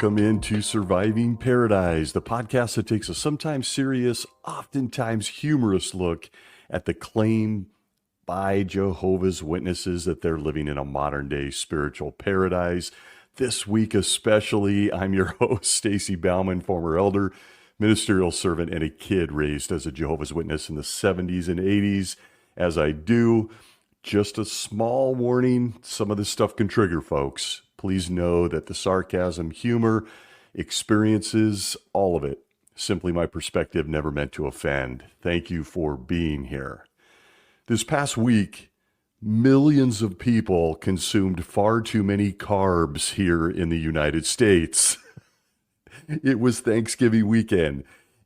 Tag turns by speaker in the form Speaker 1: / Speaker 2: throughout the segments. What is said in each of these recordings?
Speaker 1: Welcome into Surviving Paradise, the podcast that takes a sometimes serious, oftentimes humorous look at the claim by Jehovah's Witnesses that they're living in a modern day spiritual paradise. This week especially, I'm your host, Stacy Bauman, former elder, ministerial servant, and a kid raised as a Jehovah's Witness in the 70s and 80s. As I do, just a small warning, some of this stuff can trigger folks. Please know that the sarcasm, humor, experiences, all of it, simply my perspective, never meant to offend. Thank you for being here. This past week, millions of people consumed far too many carbs here in the United States. It was Thanksgiving weekend,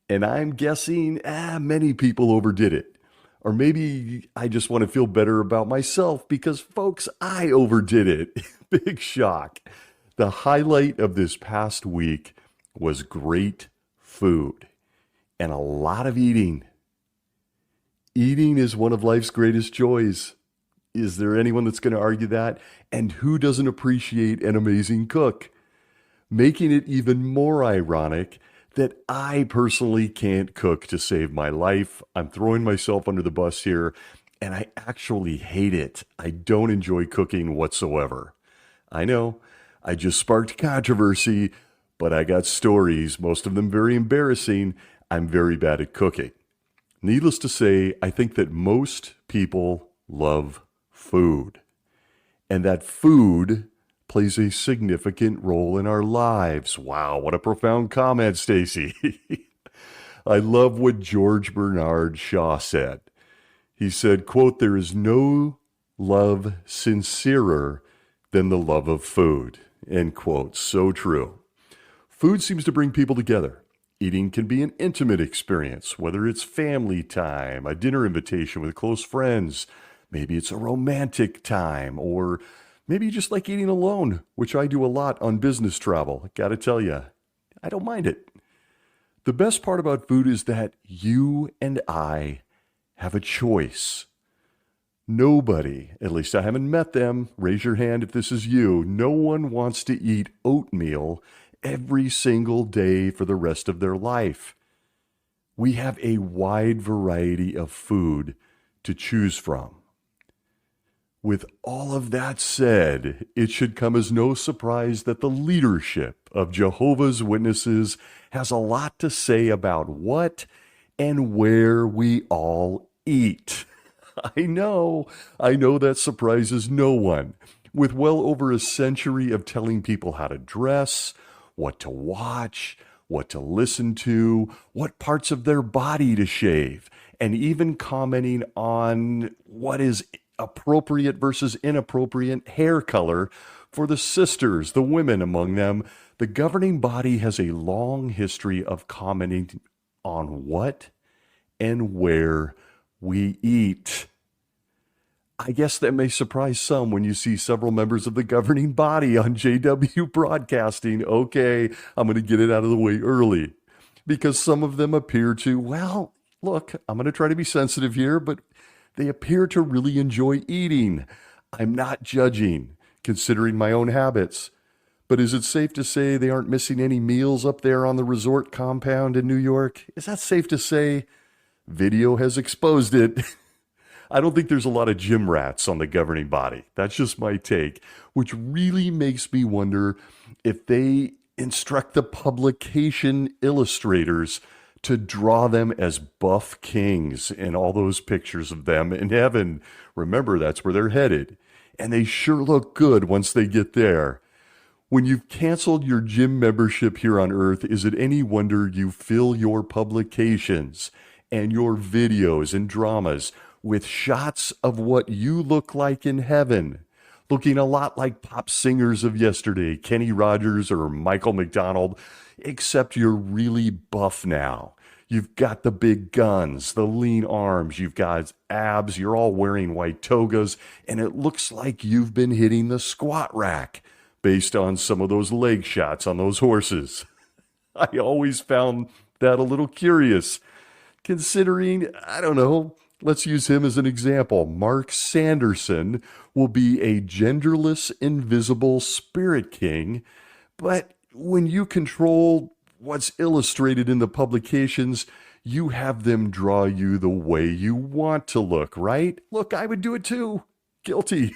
Speaker 1: and I'm guessing many people overdid it. Or maybe I just want to feel better about myself because, folks, I overdid it. Big shock. The highlight of this past week was great food and a lot of eating. Eating is one of life's greatest joys. Is there anyone that's going to argue that? And who doesn't appreciate an amazing cook? Making it even more ironic that I personally can't cook to save my life. I'm throwing myself under the bus here, and I actually hate it. I don't enjoy cooking whatsoever. I know, I just sparked controversy, but I got stories, most of them very embarrassing. I'm very bad at cooking. Needless to say, I think that most people love food, and that food plays a significant role in our lives. Wow, what a profound comment, Stacy. I love what George Bernard Shaw said. He said, quote, "There is no love sincerer than the love of food," end quote. So true. Food seems to bring people together. Eating can be an intimate experience, whether it's family time, a dinner invitation with close friends, maybe it's a romantic time, or maybe you just like eating alone, which I do a lot on business travel. Gotta tell you, I don't mind it. The best part about food is that you and I have a choice. Nobody, at least I haven't met them, raise your hand if this is you, no one wants to eat oatmeal every single day for the rest of their life. We have a wide variety of food to choose from. With all of that said, it should come as no surprise that the leadership of Jehovah's Witnesses has a lot to say about what and where we all eat. I know that surprises no one. With well over a century of telling people how to dress, what to watch, what to listen to, what parts of their body to shave, and even commenting on what is appropriate versus inappropriate hair color for the sisters, the women among them, the governing body has a long history of commenting on what and where we eat. I guess that may surprise some when you see several members of the governing body on JW Broadcasting. Okay, I'm going to get it out of the way early because some of them appear to, well, look, I'm going to try to be sensitive here, but they appear to really enjoy eating. I'm not judging, considering my own habits. But is it safe to say they aren't missing any meals up there on the resort compound in New York? Is that safe to say? Video has exposed it. I don't think there's a lot of gym rats on the governing body. That's just my take, which really makes me wonder if they instruct the publication illustrators to draw them as buff kings in all those pictures of them in heaven. Remember, that's where they're headed. And they sure look good once they get there. When you've canceled your gym membership here on earth, is it any wonder you fill your publications and your videos and dramas with shots of what you look like in heaven, looking a lot like pop singers of yesterday, Kenny Rogers or Michael McDonald, except you're really buff now. You've got the big guns, the lean arms, you've got abs, you're all wearing white togas, and it looks like you've been hitting the squat rack based on some of those leg shots on those horses. I always found that a little curious, considering, I don't know, let's use him as an example. Mark Sanderson will be a genderless, invisible spirit king, but when you control what's illustrated in the publications, you have them draw you the way you want to look, right? Look, I would do it too. Guilty.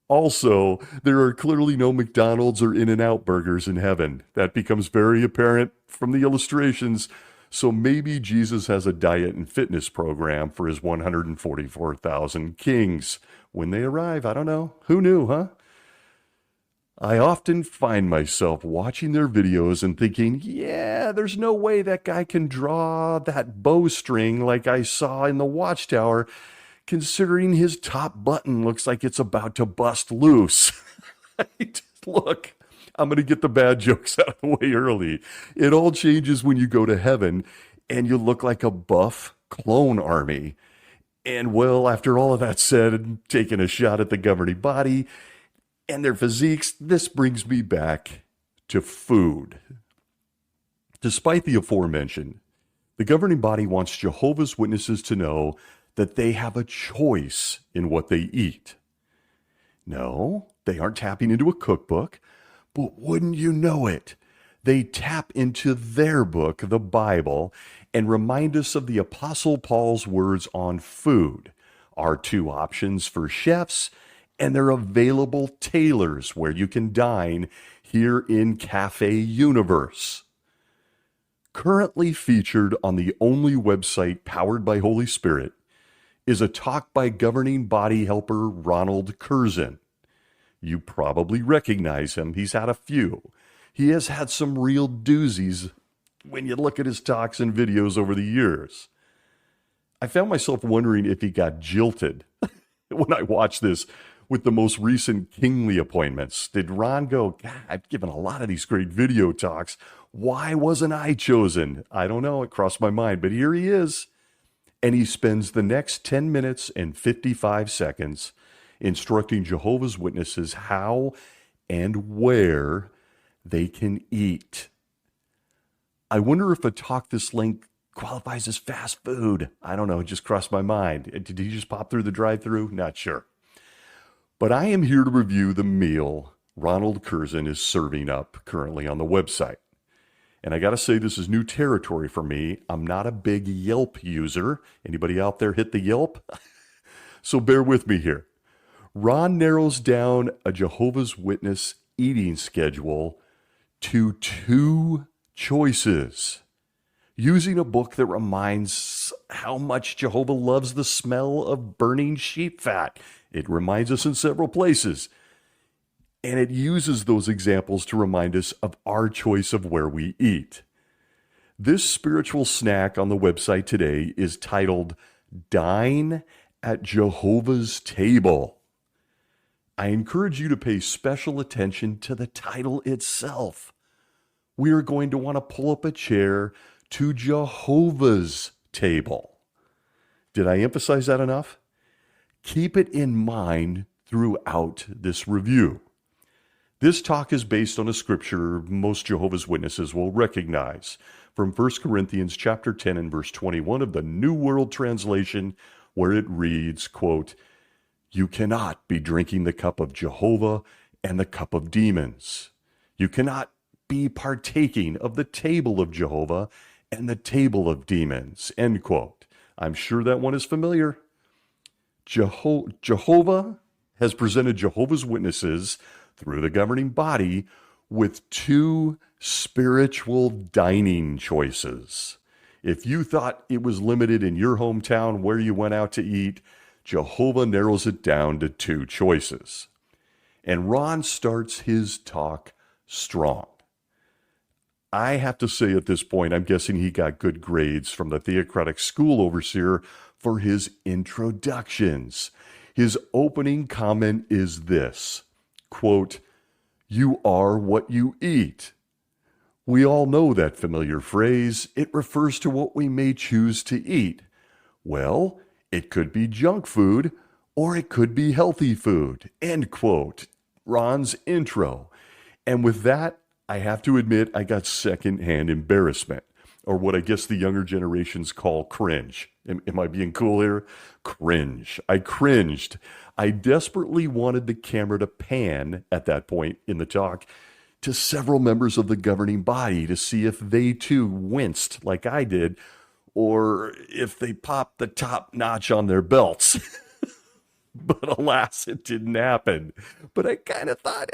Speaker 1: Also, there are clearly no McDonald's or In-N-Out burgers in heaven. That becomes very apparent from the illustrations. So maybe Jesus has a diet and fitness program for his 144,000 kings. When they arrive, I don't know. Who knew, huh? I often find myself watching their videos and thinking, yeah, there's no way that guy can draw that bowstring like I saw in the Watchtower, considering his top button looks like it's about to bust loose. Look, I'm going to get the bad jokes out of the way early. It all changes when you go to heaven and you look like a buff clone army. And well, after all of that said, and taking a shot at the governing body and their physiques, this brings me back to food. Despite the aforementioned, the governing body wants Jehovah's Witnesses to know that they have a choice in what they eat. No, they aren't tapping into a cookbook, but wouldn't you know it? They tap into their book, the Bible, and remind us of the Apostle Paul's words on food, our two options for chefs, and their available tailors where you can dine here in Cafe Universe. Currently featured on the only website powered by Holy Spirit is a talk by governing body helper Ronald Curzan. You probably recognize him. He's had a few. He has had some real doozies when you look at his talks and videos over the years. I found myself wondering if he got jilted when I watched this with the most recent kingly appointments. Did Ron go, God, I've given a lot of these great video talks. Why wasn't I chosen? I don't know. It crossed my mind, but here he is. And he spends the next 10 minutes and 55 seconds instructing Jehovah's Witnesses how and where they can eat. I wonder if a talk this length qualifies as fast food. I don't know. It just crossed my mind. Did he just pop through the drive-thru? Not sure. But I am here to review the meal Ronald Curzan is serving up currently on the website. And I got to say, this is new territory for me. I'm not a big Yelp user. Anybody out there hit the Yelp? So bear with me here. Ron narrows down a Jehovah's Witness eating schedule to 2 choices, using a book that reminds how much Jehovah loves the smell of burning sheep fat. It reminds us in several places. And it uses those examples to remind us of our choice of where we eat. This spiritual snack on the website today is titled Dine at Jehovah's Table. I encourage you to pay special attention to the title itself. We are going to want to pull up a chair to Jehovah's table. Did I emphasize that enough? Keep it in mind throughout this review. This talk is based on a scripture most Jehovah's Witnesses will recognize from 1 Corinthians chapter 10 and verse 21 of the New World Translation, where it reads, quote, "You cannot be drinking the cup of Jehovah and the cup of demons. You cannot be partaking of the table of Jehovah and the table of demons," end quote. I'm sure that one is familiar. Jehovah has presented Jehovah's Witnesses through the governing body with 2 spiritual dining choices. If you thought it was limited in your hometown where you went out to eat, Jehovah narrows it down to 2 choices. And Ron starts his talk strong. I have to say at this point, I'm guessing he got good grades from the theocratic school overseer for his introductions. His opening comment is this, quote, "You are what you eat." We all know that familiar phrase. It refers to what we may choose to eat. Well, it could be junk food or it could be healthy food, end quote. Ron's intro. And with that, I have to admit I got secondhand embarrassment, or what I guess the younger generations call cringe. Am I being cool here? Cringe. I cringed. I desperately wanted the camera to pan at that point in the talk to several members of the governing body to see if they too winced like I did, or if they popped the top notch on their belts. But alas, it didn't happen. But I kind of thought,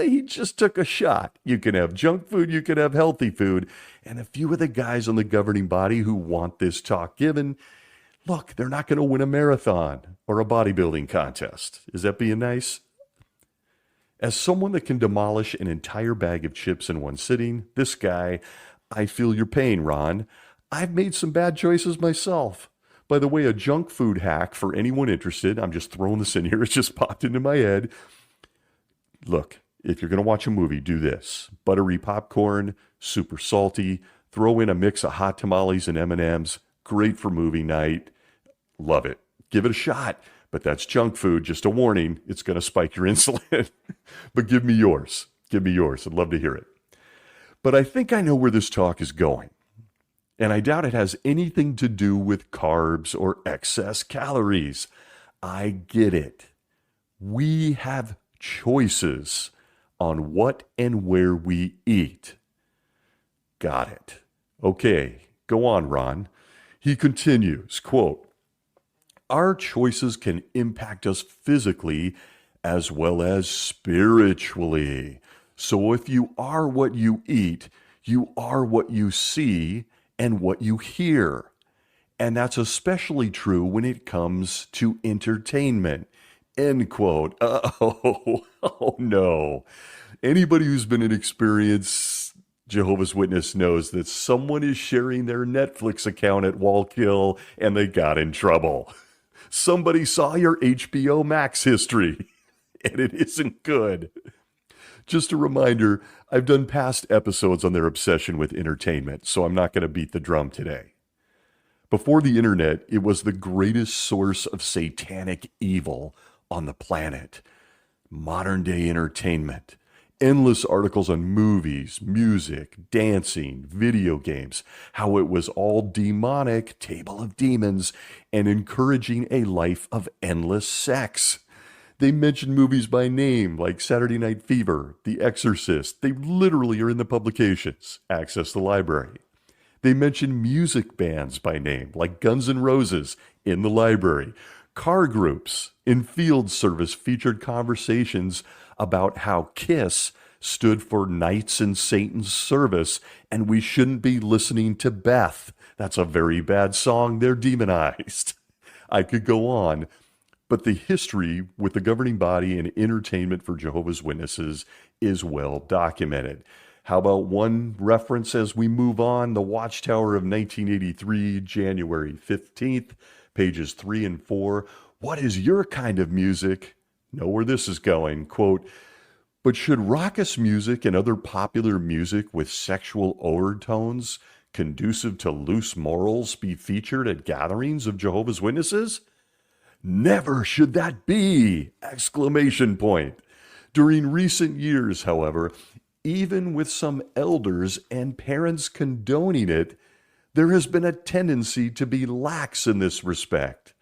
Speaker 1: he just took a shot. You can have junk food, you can have healthy food. And a few of the guys on the governing body who want this talk given, look, they're not going to win a marathon or a bodybuilding contest. Is that being nice? As someone that can demolish an entire bag of chips in one sitting, this guy, I feel your pain, Ron. I've made some bad choices myself. By the way, a junk food hack for anyone interested, I'm just throwing this in here, it just popped into my head. Look, if you're going to watch a movie, do this. Buttery popcorn, super salty, throw in a mix of hot tamales and M&Ms, great for movie night. Love it. Give it a shot. But that's junk food. Just a warning, it's going to spike your insulin. But give me yours. Give me yours. I'd love to hear it. But I think I know where this talk is going. And I doubt it has anything to do with carbs or excess calories. I get it. We have choices on what and where we eat. Got it. Okay, go on, Ron. He continues, quote, our choices can impact us physically as well as spiritually. So if you are what you eat, you are what you see and what you hear. And that's especially true when it comes to entertainment. End quote. Oh no. Anybody who's been an experienced Jehovah's Witness knows that someone is sharing their Netflix account at Wallkill and they got in trouble. Somebody saw your HBO Max history and it isn't good. Just a reminder, I've done past episodes on their obsession with entertainment, so I'm not going to beat the drum today. Before the internet, it was the greatest source of satanic evil on the planet. Modern day entertainment. Endless articles on movies, music, dancing, video games, how it was all demonic, table of demons, and encouraging a life of endless sex. They mention movies by name like Saturday Night Fever, The Exorcist. They literally are in the publications. Access the library. They mention music bands by name like Guns N' Roses in the library. Car groups in field service featured conversations about how KISS stood for Knights in Satan's Service and we shouldn't be listening to Beth. That's a very bad song. They're demonized. I could go on. But the history with the governing body and entertainment for Jehovah's Witnesses is well documented. How about one reference as we move on? The Watchtower of 1983, January 15th, pages 3 and 4. What is your kind of music? Know where this is going. Quote, but should raucous music and other popular music with sexual overtones conducive to loose morals be featured at gatherings of Jehovah's Witnesses? Never should that be! Exclamation point. During recent years, however, even with some elders and parents condoning it, there has been a tendency to be lax in this respect.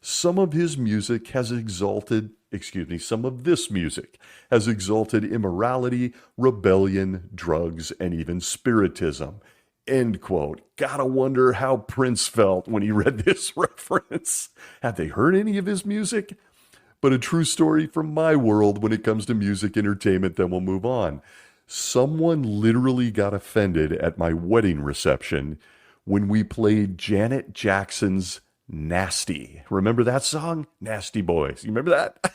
Speaker 1: Some of this music has exalted immorality, rebellion, drugs, and even spiritism. End quote. Gotta wonder how Prince felt when he read this reference. Have they heard any of his music? But a true story from my world when it comes to music entertainment, then we'll move on. Someone literally got offended at my wedding reception when we played Janet Jackson's Nasty. Remember that song? Nasty Boys. You remember that?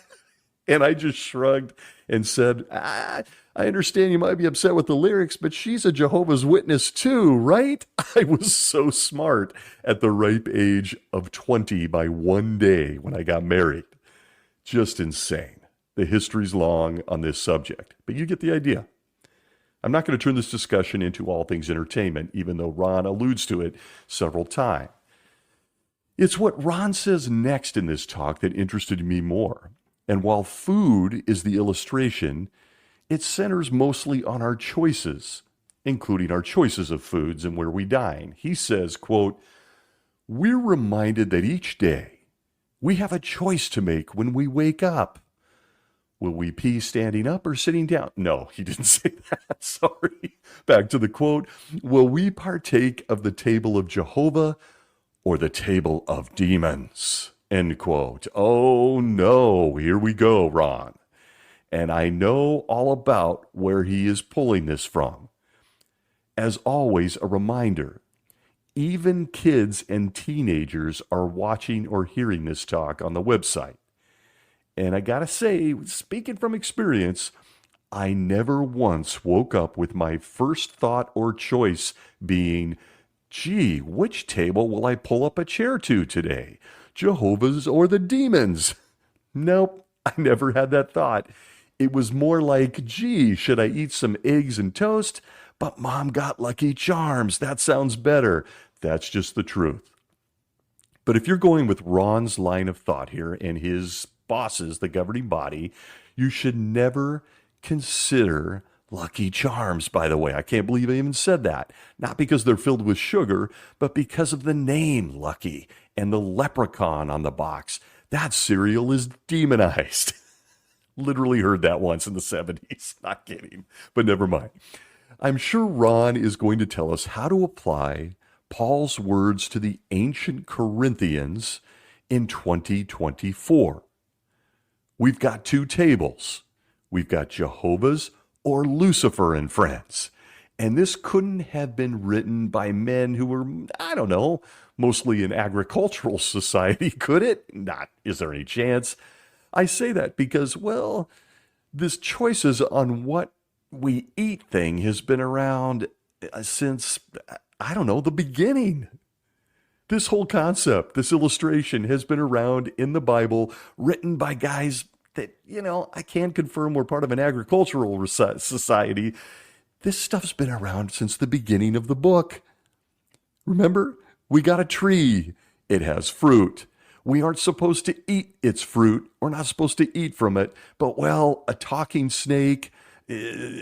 Speaker 1: And I just shrugged and said, I understand you might be upset with the lyrics, but she's a Jehovah's Witness too, right? I was so smart at the ripe age of 20 by one day when I got married. Just insane. The history's long on this subject, but you get the idea. I'm not going to turn this discussion into all things entertainment, even though Ron alludes to it several times. It's what Ron says next in this talk that interested me more. And while food is the illustration, it centers mostly on our choices, including our choices of foods and where we dine. He says, quote, we're reminded that each day we have a choice to make when we wake up. Will we pee standing up or sitting down? No, he didn't say that. Sorry. Back to the quote. Will we partake of the table of Jehovah or the table of demons? End quote. Oh no, here we go, Ron. And I know all about where he is pulling this from. As always, a reminder, even kids and teenagers are watching or hearing this talk on the website. And I gotta say, speaking from experience, I never once woke up with my first thought or choice being, gee, which table will I pull up a chair to today? Jehovah's or the demons? Nope, I never had that thought. It was more like, gee, should I eat some eggs and toast? But Mom got Lucky Charms. That sounds better. That's just the truth. But if you're going with Ron's line of thought here and his bosses, the governing body, you should never consider Lucky Charms, by the way. I can't believe I even said that. Not because they're filled with sugar, but because of the name Lucky and the leprechaun on the box. That cereal is demonized. Literally heard that once in the 70s. Not kidding, but never mind. I'm sure Ron is going to tell us how to apply Paul's words to the ancient Corinthians in 2024. We've got two tables. We've got Jehovah's or Lucifer and friends. And this couldn't have been written by men who were, I don't know, mostly in agricultural society, could it? Not. Is there any chance? I say that because, well, this choices on what we eat thing has been around since, I don't know, the beginning. This whole concept, this illustration has been around in the Bible, written by guys that, I can confirm we're part of an agricultural society. This stuff's been around since the beginning of the book. Remember, we got a tree. It has fruit. We aren't supposed to eat its fruit. We're not supposed to eat from it. But, well, a talking snake,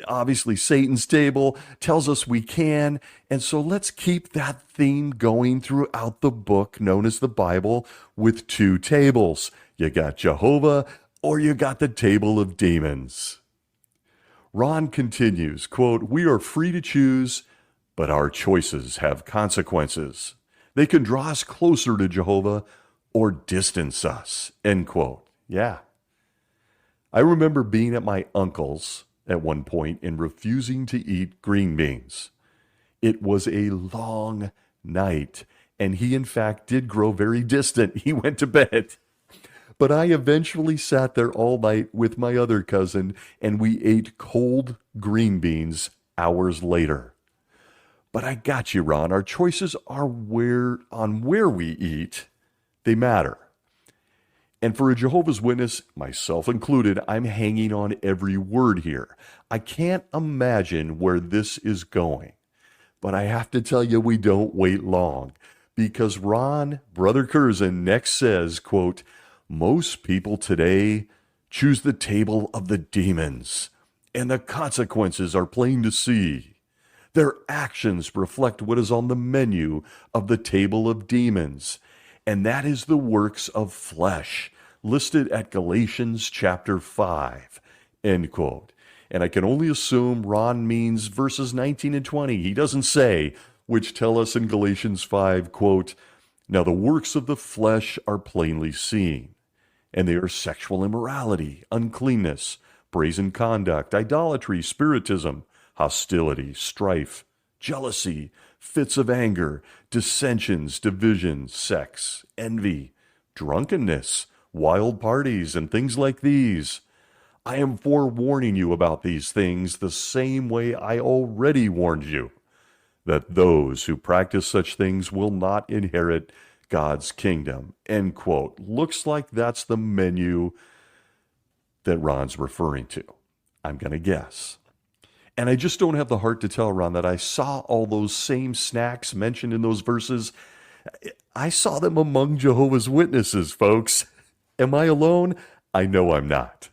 Speaker 1: obviously Satan's table, tells us we can. And so let's keep that theme going throughout the book known as the Bible with two tables. You got Jehovah or you got the table of demons. Ron continues, quote, we are free to choose, but our choices have consequences. They can draw us closer to Jehovah or distance us, end quote. Yeah. I remember being at my uncle's at one point and refusing to eat green beans. It was a long night, and he in fact did grow very distant. He went to bed. But I eventually sat there all night with my other cousin, and we ate cold green beans hours later. But I got you, Ron. Our choices are where we eat. They matter. And for a Jehovah's Witness, myself included, I'm hanging on every word here. I can't imagine where this is going. But I have to tell you, we don't wait long. Because Ron, Brother Curzan, next says, quote, most people today choose the table of the demons, and the consequences are plain to see. Their actions reflect what is on the menu of the table of demons, and that is the works of flesh, listed at Galatians chapter 5, end quote. And I can only assume Ron means verses 19 and 20. He doesn't say, which tell us in Galatians 5, quote, now the works of the flesh are plainly seen, and they are sexual immorality, uncleanness, brazen conduct, idolatry, spiritism, hostility, strife, jealousy, fits of anger, dissensions, divisions, sex, envy, drunkenness, wild parties, and things like these. I am forewarning you about these things the same way I already warned you, that those who practice such things will not inherit God's kingdom, end quote. Looks like that's the menu that Ron's referring to. I'm going to guess. And I just don't have the heart to tell Ron that I saw all those same snacks mentioned in those verses. I saw them among Jehovah's Witnesses, folks. Am I alone? I know I'm not.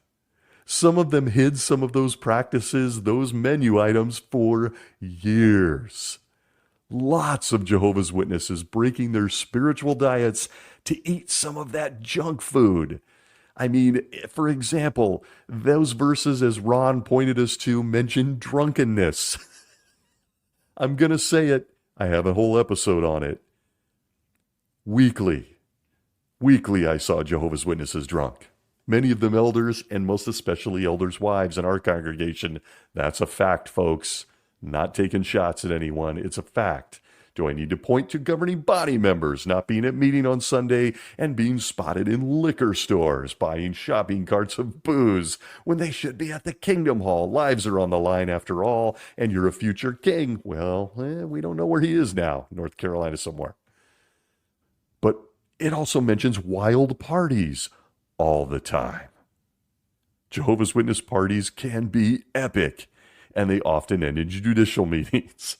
Speaker 1: Some of them hid some of those practices, those menu items for years. Lots of Jehovah's Witnesses breaking their spiritual diets to eat some of that junk food. I mean, for example, those verses, as Ron pointed us to, mention drunkenness. I'm going to say it. I have a whole episode on it. Weekly, I saw Jehovah's Witnesses drunk. Many of them elders, and most especially elders' wives in our congregation. That's a fact, folks. Not taking shots at anyone. It's a fact. Do I need to point to governing body members not being at meeting on Sunday and being spotted in liquor stores buying shopping carts of booze when they should be at the Kingdom Hall? Lives are on the line after all, and you're a future king. Well, we don't know where he is now, North Carolina somewhere. But it also mentions wild parties all the time. Jehovah's Witness parties can be epic, and they often end in judicial meetings.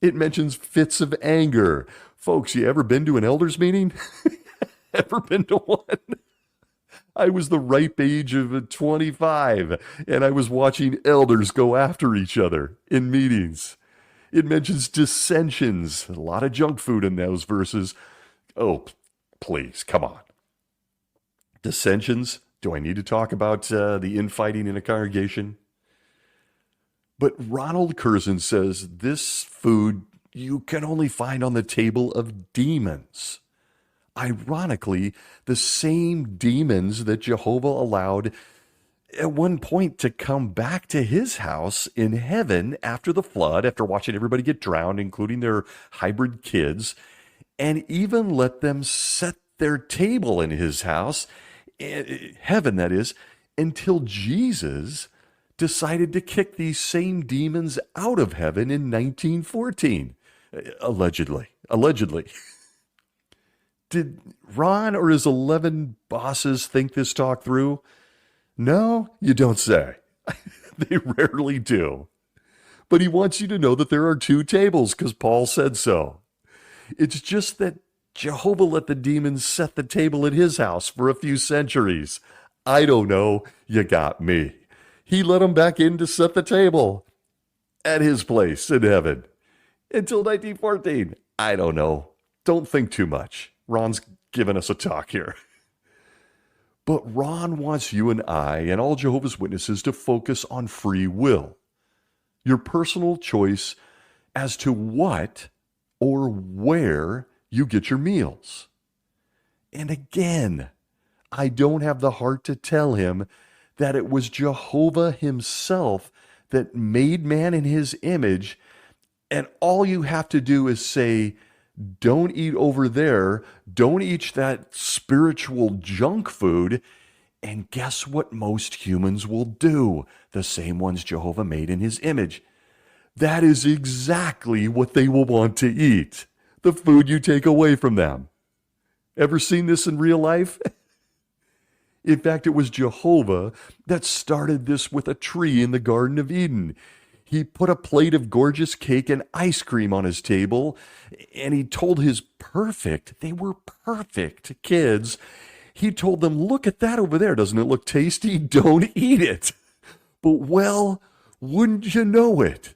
Speaker 1: It mentions fits of anger. Folks, you ever been to an elders meeting? Ever been to one? I was the ripe age of 25, and I was watching elders go after each other in meetings. It mentions dissensions. A lot of junk food in those verses. Oh, please, come on. Dissensions? Do I need to talk about the infighting in a congregation? But Ronald Curzan says this food you can only find on the table of demons. Ironically, the same demons that Jehovah allowed at one point to come back to his house in heaven after the flood, after watching everybody get drowned, including their hybrid kids, and even let them set their table in his house, heaven that is, until Jesus decided to kick these same demons out of heaven in 1914. Allegedly. Did Ron or his 11 bosses think this talk through? No, you don't say. They rarely do. But he wants you to know that there are two tables because Paul said so. It's just that Jehovah let the demons set the table at his house for a few centuries. I don't know. You got me. He let them back in to set the table at his place in heaven until 1914. I don't know. Don't think too much. Ron's giving us a talk here. But Ron wants you and I and all Jehovah's Witnesses to focus on free will, your personal choice as to what or where you get your meals. And again, I don't have the heart to tell him that it was Jehovah himself that made man in his image, and all you have to do is say, don't eat over there, don't eat that spiritual junk food, and guess what most humans will do? The same ones Jehovah made in his image. That is exactly what they will want to eat, the food you take away from them. Ever seen this in real life? In fact, it was Jehovah that started this with a tree in the Garden of Eden. He put a plate of gorgeous cake and ice cream on his table, and he told his they were perfect kids, he told them, look at that over there. Doesn't it look tasty? Don't eat it. But well, wouldn't you know it?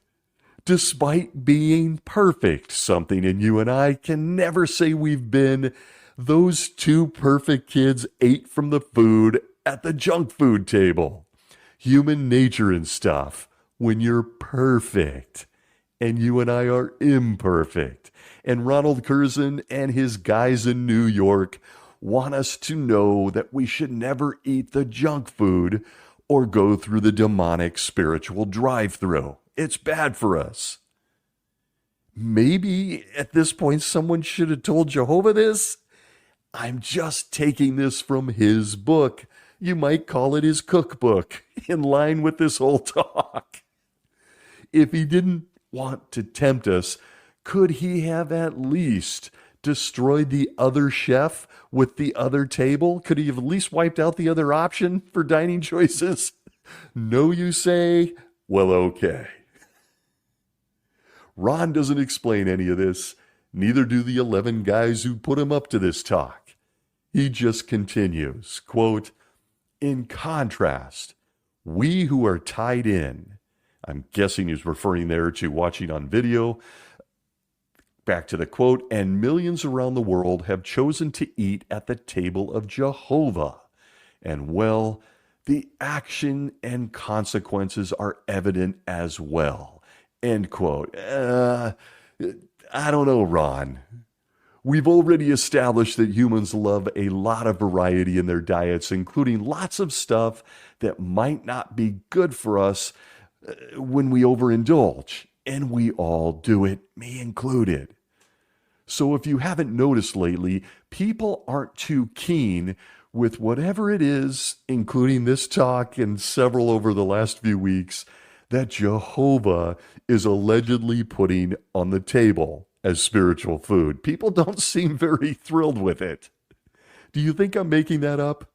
Speaker 1: Despite being perfect, something in you and I can never say we've been, those two perfect kids ate from the food at the junk food table. Human nature and stuff. When you're perfect, and you and I are imperfect. And Ronald Curzan and his guys in New York want us to know that we should never eat the junk food or go through the demonic spiritual drive-thru. It's bad for us. Maybe at this point someone should have told Jehovah this. I'm just taking this from his book. You might call it his cookbook, in line with this whole talk. If he didn't want to tempt us, could he have at least destroyed the other chef with the other table? Could he have at least wiped out the other option for dining choices? No, you say? Well, okay. Ron doesn't explain any of this. Neither do the 11 guys who put him up to this talk. He just continues, quote, in contrast, we who are tied in, I'm guessing he's referring there to watching on video. Back to the quote, and millions around the world have chosen to eat at the table of Jehovah And well, the action and consequences are evident as well. End quote. I don't know, Ron. We've already established that humans love a lot of variety in their diets, including lots of stuff that might not be good for us when we overindulge. And we all do it, me included. So if you haven't noticed lately, people aren't too keen with whatever it is, including this talk and several over the last few weeks, that Jehovah is allegedly putting on the table as spiritual food. People don't seem very thrilled with it. Do you think I'm making that up?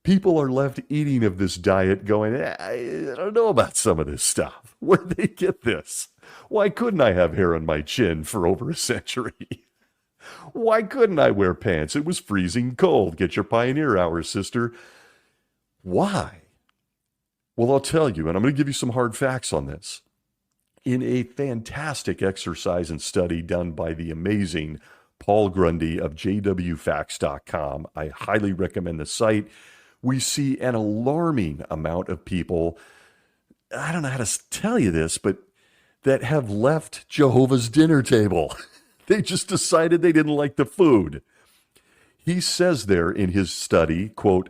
Speaker 1: People are left eating of this diet going, I don't know about some of this stuff. Where'd they get this? Why couldn't I have hair on my chin for over a century? Why couldn't I wear pants? It was freezing cold. Get your pioneer hours, sister. Why? Well, I'll tell you, and I'm going to give you some hard facts on this. In a fantastic exercise and study done by the amazing Paul Grundy of jwfacts.com, I highly recommend the site, we see an alarming amount of people, I don't know how to tell you this, but that have left Jehovah's dinner table. They just decided they didn't like the food. He says there in his study, quote,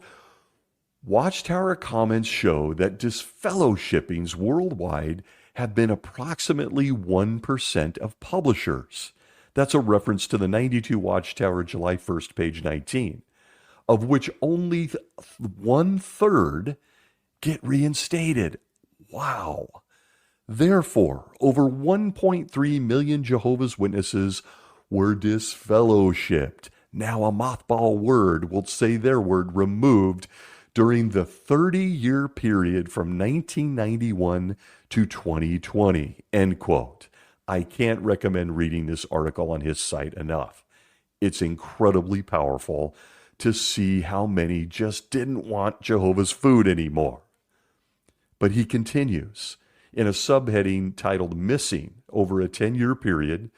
Speaker 1: Watchtower comments show that disfellowshippings worldwide have been approximately 1% of publishers. That's a reference to the 92 Watchtower July 1st, page 19, of which only 1/3 get reinstated. Wow. Therefore, over 1.3 million Jehovah's Witnesses were disfellowshipped. Now a mothball word will say their word removed during the 30-year period from 1991 to 2020, end quote. I can't recommend reading this article on his site enough. It's incredibly powerful to see how many just didn't want Jehovah's food anymore. But he continues. In a subheading titled Missing over a 10-year period,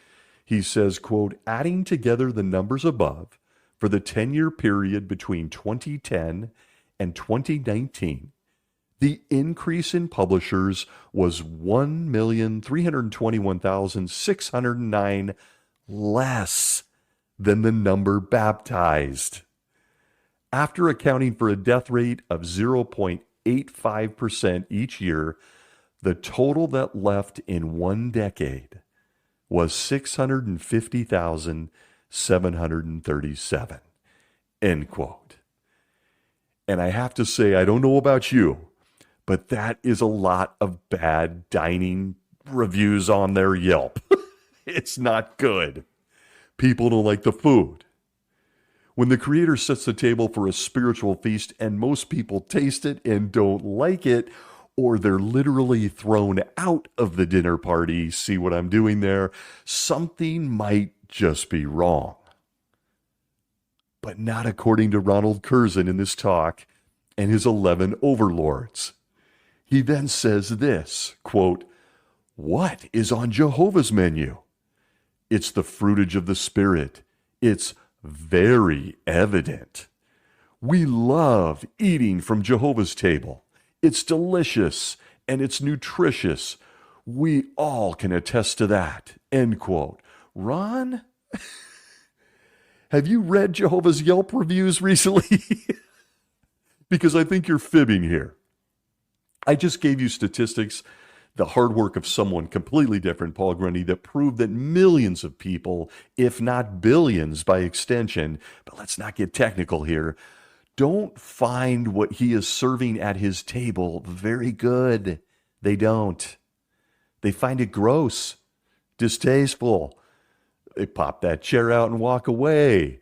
Speaker 1: he says, quote, adding together the numbers above for the 10-year period between 2010 and 2019, the increase in publishers was 1,321,609 less than the number baptized. After accounting for a death rate of 0.85% each year, the total that left in one decade was 650,737, end quote. And I have to say, I don't know about you, but that is a lot of bad dining reviews on their Yelp. It's not good. People don't like the food. When the Creator sets the table for a spiritual feast and most people taste it and don't like it, or they're literally thrown out of the dinner party, see what I'm doing there? Something might just be wrong. But not according to Ronald Curzan in this talk and his 11 overlords. He then says this, quote, what is on Jehovah's menu? It's the fruitage of the Spirit. It's very evident. We love eating from Jehovah's table. It's delicious and it's nutritious. We all can attest to that, end quote. Ron, have you read Jehovah's Yelp reviews recently? Because I think you're fibbing here. I just gave you statistics, the hard work of someone completely different, Paul Grundy, that proved that millions of people, if not billions by extension, but let's not get technical here, don't find what he is serving at his table very good. They don't. They find it gross, distasteful. They pop that chair out and walk away.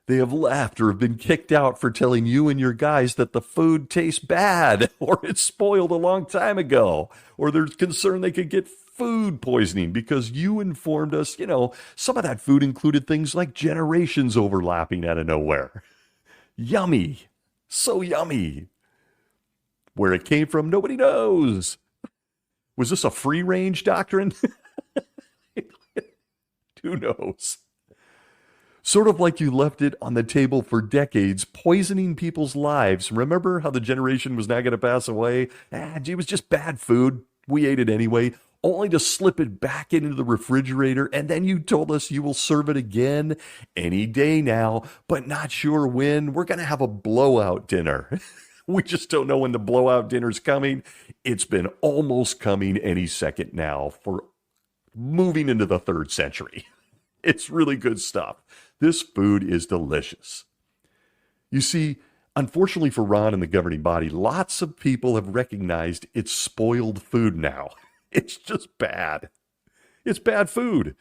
Speaker 1: They have left or have been kicked out for telling you and your guys that the food tastes bad or it's spoiled a long time ago, or they're concerned they could get food poisoning because you informed us, some of that food included things like generations overlapping out of nowhere. Yummy. So yummy. Where it came from, nobody knows. Was this a free-range doctrine? Who knows? Sort of like you left it on the table for decades, poisoning people's lives. Remember how the generation was not going to pass away? It was just bad food. We ate it anyway, only to slip it back into the refrigerator, and then you told us you will serve it again any day now, but not sure when. We're going to have a blowout dinner. We just don't know when the blowout dinner's coming. It's been almost coming any second now for moving into the 3rd century. It's really good stuff. This food is delicious. You see, unfortunately for Ron and the governing body, lots of people have recognized it's spoiled food now. It's just bad. It's bad food.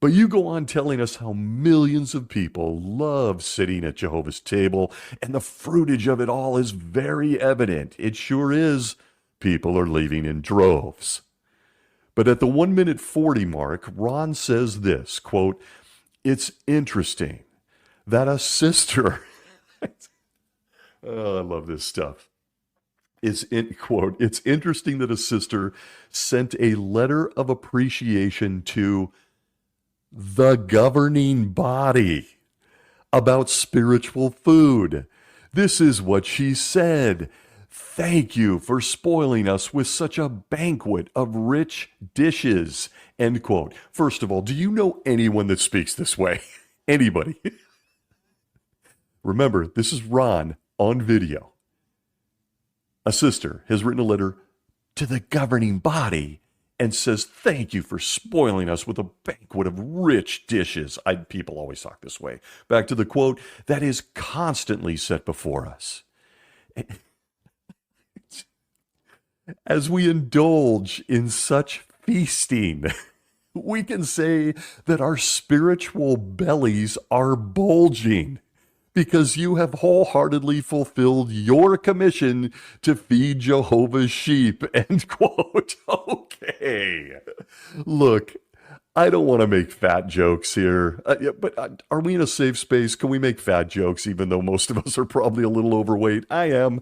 Speaker 1: But you go on telling us how millions of people love sitting at Jehovah's table, and the fruitage of it all is very evident. It sure is. People are leaving in droves. But at the 1 minute 40 mark, Ron says this, quote, "It's interesting that a sister," oh, I love this stuff. Quote, "It's interesting that a sister sent a letter of appreciation to the governing body about spiritual food. This is what she said. 'Thank you for spoiling us with such a banquet of rich dishes,'" end quote. First of all, do you know anyone that speaks this way? Anybody? Remember, this is Ron on video. A sister has written a letter to the governing body and says, "Thank you for spoiling us with a banquet of rich dishes." People always talk this way. Back to the quote, "that is constantly set before us." As we indulge in such feasting, we can say that our spiritual bellies are bulging because you have wholeheartedly fulfilled your commission to feed Jehovah's sheep, end quote. Okay. Look, I don't want to make fat jokes here, but are we in a safe space? Can we make fat jokes even though most of us are probably a little overweight? I am.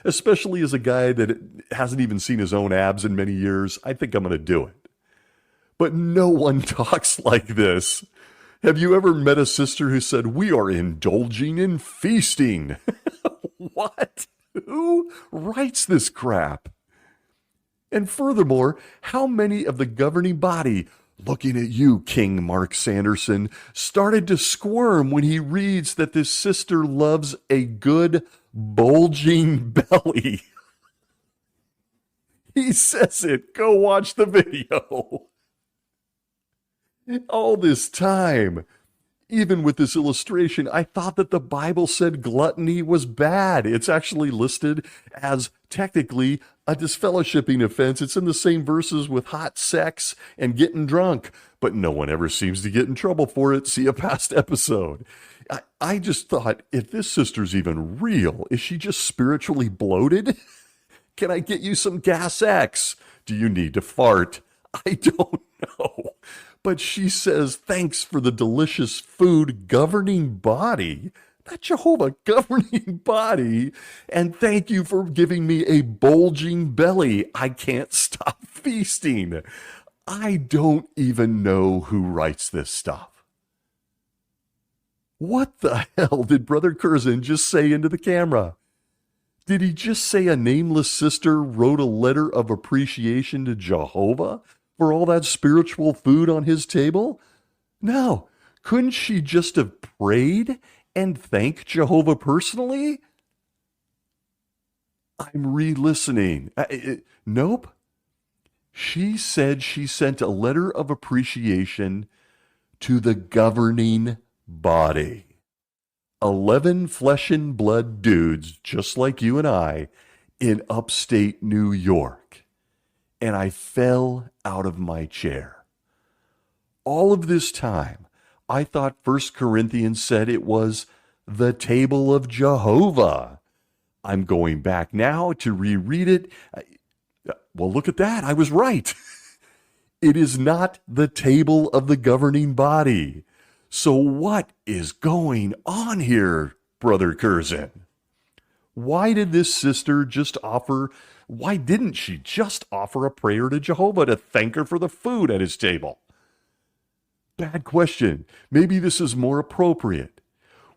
Speaker 1: Especially as a guy that hasn't even seen his own abs in many years. I think I'm going to do it. But no one talks like this. Have you ever met a sister who said, "We are indulging in feasting"? What? Who writes this crap? And furthermore, how many of the governing body, looking at you, King Mark Sanderson, started to squirm when he reads that this sister loves a good bulging belly? He says it. Go watch the video. All this time, even with this illustration, I thought that the Bible said gluttony was bad. It's actually listed as technically a disfellowshipping offense. It's in the same verses with hot sex and getting drunk, but no one ever seems to get in trouble for it. See a past episode. I just thought, if this sister's even real, is she just spiritually bloated? Can I get you some Gas X? Do you need to fart? I don't know. But she says, "Thanks for the delicious food, governing body." Not Jehovah, governing body. "And thank you for giving me a bulging belly. I can't stop feasting." I don't even know who writes this stuff. What the hell did Brother Curzan just say into the camera? Did he just say a nameless sister wrote a letter of appreciation to Jehovah for all that spiritual food on his table? No. Couldn't she just have prayed and thanked Jehovah personally? I'm re-listening. Nope. She said she sent a letter of appreciation to the governing body. 11 flesh and blood dudes, just like you and I, in upstate New York. And I fell out of my chair. All of this time, I thought 1 Corinthians said it was the table of Jehovah. I'm going back now to reread it. Well, look at that. I was right. It is not the table of the governing body. So what is going on here, Brother Curzan? Why didn't she just offer a prayer to Jehovah to thank her for the food at his table? Bad question. Maybe this is more appropriate.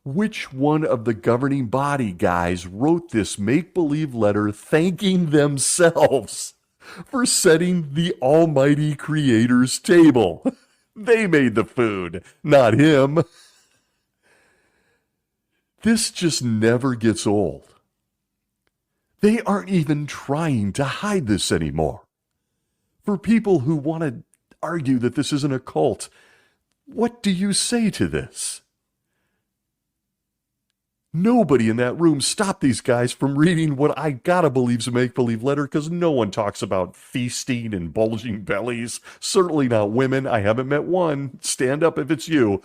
Speaker 1: Which one of the governing body guys wrote this make-believe letter thanking themselves for setting the Almighty Creator's table? They made the food, not him. This just never gets old. They aren't even trying to hide this anymore. For people who want to argue that this isn't a cult, what do you say to this? Nobody in that room stopped these guys from reading what I gotta believe is a make-believe letter, because no one talks about feasting and bulging bellies. Certainly not women. I haven't met one. Stand up if it's you.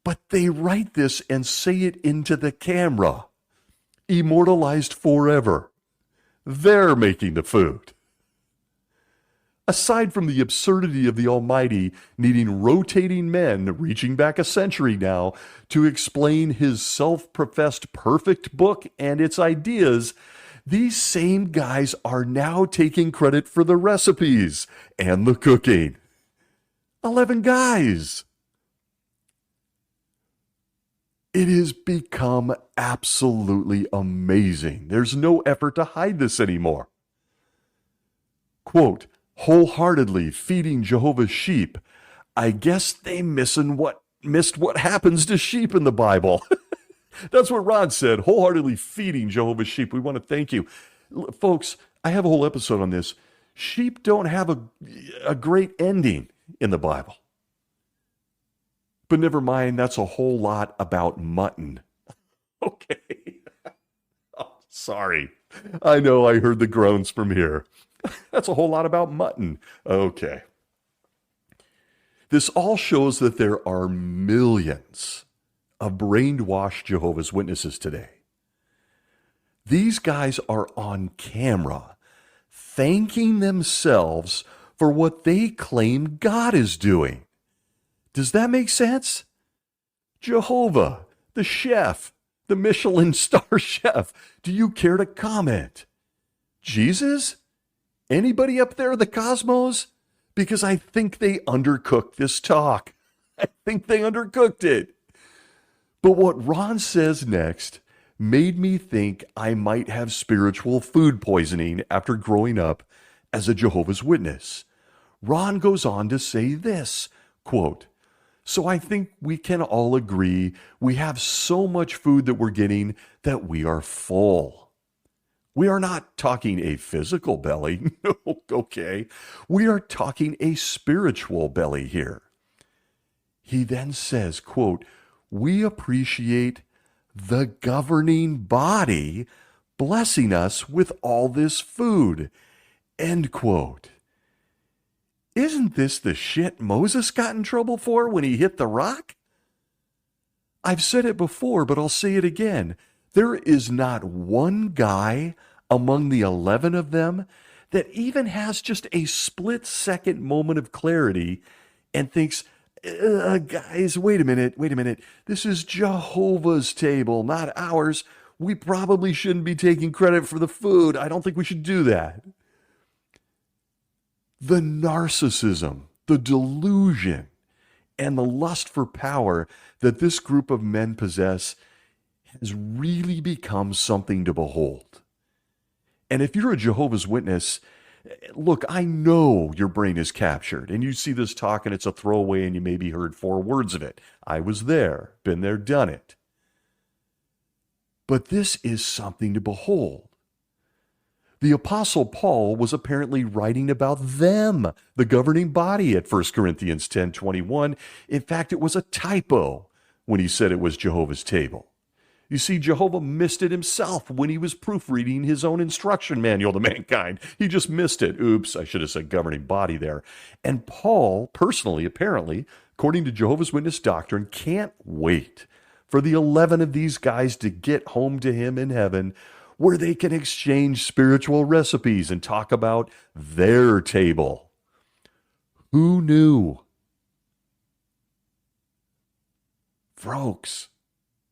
Speaker 1: But they write this and say it into the camera. Immortalized forever. They're making the food. Aside from the absurdity of the Almighty needing rotating men, reaching back a century now, to explain his self-professed perfect book and its ideas, these same guys are now taking credit for the recipes and the cooking. 11 guys. It has become absolutely amazing. There's no effort to hide this anymore. Quote, wholeheartedly feeding Jehovah's sheep. I guess they missed what happens to sheep in the Bible. That's what Ron said, wholeheartedly feeding Jehovah's sheep. We want to thank you. Folks, I have a whole episode on this. Sheep don't have a great ending in the Bible. But never mind, that's a whole lot about mutton. Okay. Oh, sorry. I know I heard the groans from here. That's a whole lot about mutton. Okay. This all shows that there are millions of brainwashed Jehovah's Witnesses today. These guys are on camera thanking themselves for what they claim God is doing. Does that make sense? Jehovah, the chef, the Michelin star chef, do you care to comment? Jesus? Anybody up there in the cosmos? Because I think they undercooked this talk. I think they undercooked it. But what Ron says next made me think I might have spiritual food poisoning after growing up as a Jehovah's Witness. Ron goes on to say this, quote, so I think we can all agree we have so much food that we're getting that we are full. We are not talking a physical belly. No, okay. We are talking a spiritual belly here. He then says, quote, we appreciate the governing body blessing us with all this food, end quote. Isn't this the shit Moses got in trouble for when he hit the rock? I've said it before, but I'll say it again. There is not one guy among the 11 of them that even has just a split-second moment of clarity and thinks, guys, wait a minute. This is Jehovah's table, not ours. We probably shouldn't be taking credit for the food. I don't think we should do that. The narcissism, the delusion, and the lust for power that this group of men possess has really become something to behold. And if you're a Jehovah's Witness, look, I know your brain is captured, and you see this talk and it's a throwaway and you maybe heard 4 words of it. I was there, been there, done it. But this is something to behold. The Apostle Paul was apparently writing about them, the governing body, at 1 Corinthians 10:21. In fact, it was a typo when he said it was Jehovah's table. You see, Jehovah missed it himself when he was proofreading his own instruction manual to mankind. He just missed it. Oops, I should have said governing body there. And Paul, personally, apparently, according to Jehovah's Witness doctrine, can't wait for the 11 of these guys to get home to him in heaven, where they can exchange spiritual recipes and talk about their table. Who knew? Folks,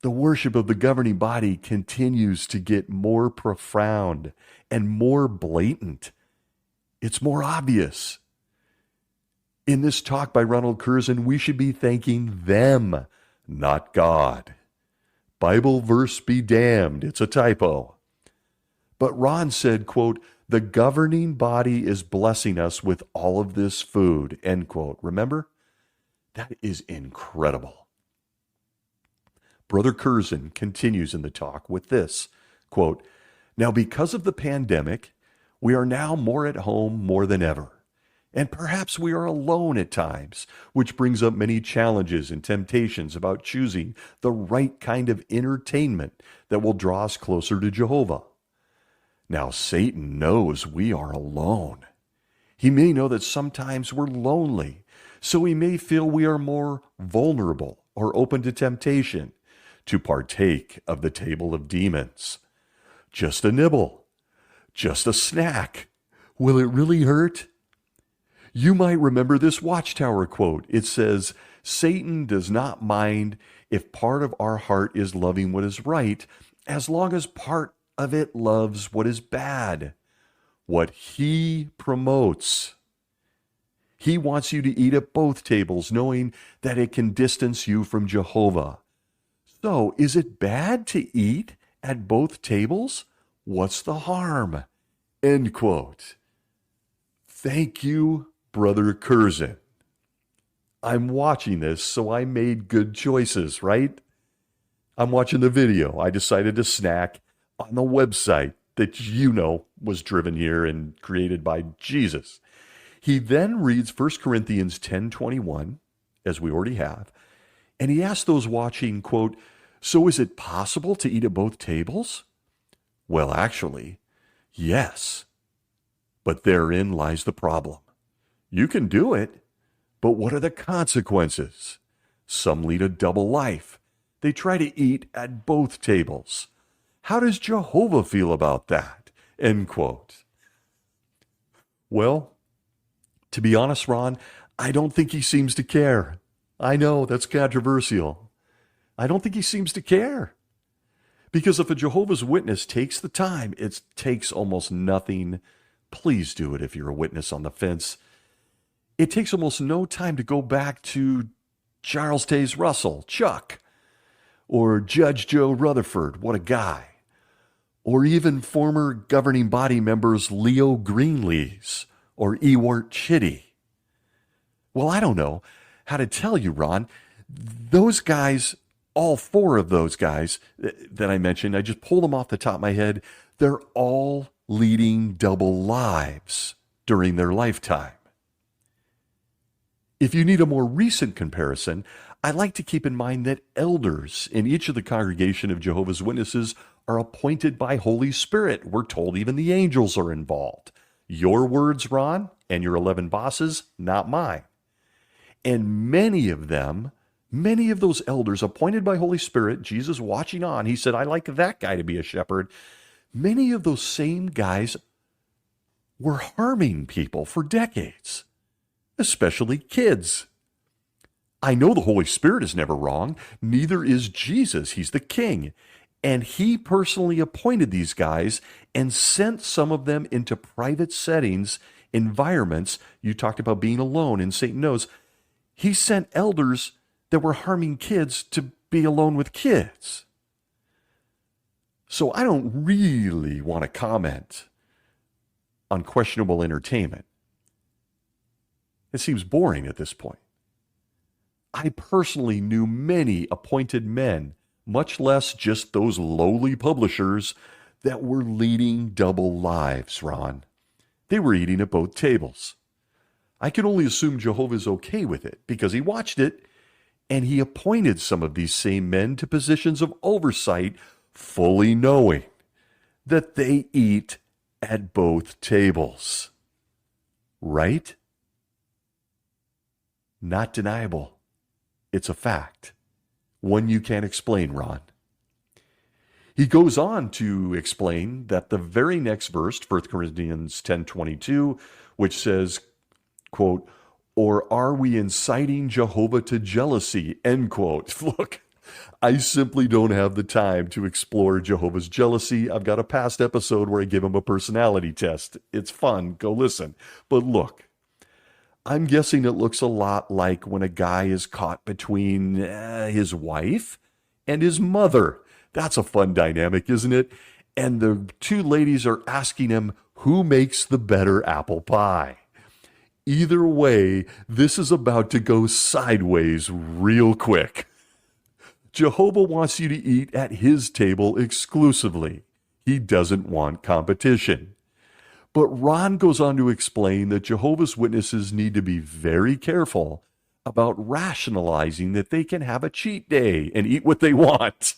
Speaker 1: the worship of the governing body continues to get more profound and more blatant. It's more obvious. In this talk by Ronald Curzan, we should be thanking them, not God. Bible verse be damned, it's a typo. But Ron said, quote, the governing body is blessing us with all of this food, end quote. Remember? That is incredible. Brother Curzan continues in the talk with this, quote, now because of the pandemic, we are now more at home more than ever. And perhaps we are alone at times, which brings up many challenges and temptations about choosing the right kind of entertainment that will draw us closer to Jehovah. Now, Satan knows we are alone. He may know that sometimes we're lonely, so he may feel we are more vulnerable or open to temptation to partake of the table of demons. Just a nibble, just a snack. Will it really hurt? You might remember this Watchtower quote. It says, Satan does not mind if part of our heart is loving what is right, as long as part of it loves what is bad. What he promotes. He wants you to eat at both tables, knowing that it can distance you from Jehovah. So, is it bad to eat at both tables? What's the harm? End quote. Thank you, Brother Curzan. I'm watching this, so I made good choices, right? I'm watching the video. I decided to snack on the website that you know was driven here and created by Jesus. He then reads 1 Corinthians 10:21, as we already have, and he asks those watching, quote, so is it possible to eat at both tables? Well, actually, yes. But therein lies the problem. You can do it, but what are the consequences? Some lead a double life. They try to eat at both tables. How does Jehovah feel about that? End quote. Well, to be honest, Ron, I don't think he seems to care. I know, that's controversial. I don't think he seems to care. Because if a Jehovah's Witness takes the time, it takes almost nothing. Please do it if you're a witness on the fence. It takes almost no time to go back to Charles Taze Russell, Chuck, or Judge Joe Rutherford, what a guy, or even former governing body members Leo Greenlees or Ewart Chitty. Well, I don't know how to tell you, Ron. Those guys, all four of those guys that I mentioned, I just pulled them off the top of my head. They're all leading double lives during their lifetime. If you need a more recent comparison, I like to keep in mind that elders in each of the congregation of Jehovah's Witnesses are appointed by Holy Spirit. We're told even the angels are involved. Your words, Ron, and your 11 bosses, not mine. And many of those elders appointed by Holy Spirit, Jesus watching on, he said, I like that guy to be a shepherd. Many of those same guys were harming people for decades, especially kids. I know the Holy Spirit is never wrong. Neither is Jesus. He's the king. And he personally appointed these guys and sent some of them into private settings, environments. You talked about being alone, and Satan knows. He sent elders that were harming kids to be alone with kids. So I don't really want to comment on questionable entertainment. It seems boring at this point. I personally knew many appointed men, much less just those lowly publishers, that were leading double lives, Ron. They were eating at both tables. I can only assume Jehovah's okay with it because he watched it and he appointed some of these same men to positions of oversight, fully knowing that they eat at both tables. Right? Not deniable. It's a fact. One you can't explain, Ron. He goes on to explain that the very next verse, 1 Corinthians 10:22, which says, quote, or are we inciting Jehovah to jealousy, end quote. Look, I simply don't have the time to explore Jehovah's jealousy. I've got a past episode where I give him a personality test. It's fun. Go listen. But look, I'm guessing it looks a lot like when a guy is caught between his wife and his mother. That's a fun dynamic, isn't it? And the two ladies are asking him who makes the better apple pie. Either way, this is about to go sideways real quick. Jehovah wants you to eat at his table exclusively. He doesn't want competition. But Ron goes on to explain that Jehovah's Witnesses need to be very careful about rationalizing that they can have a cheat day and eat what they want.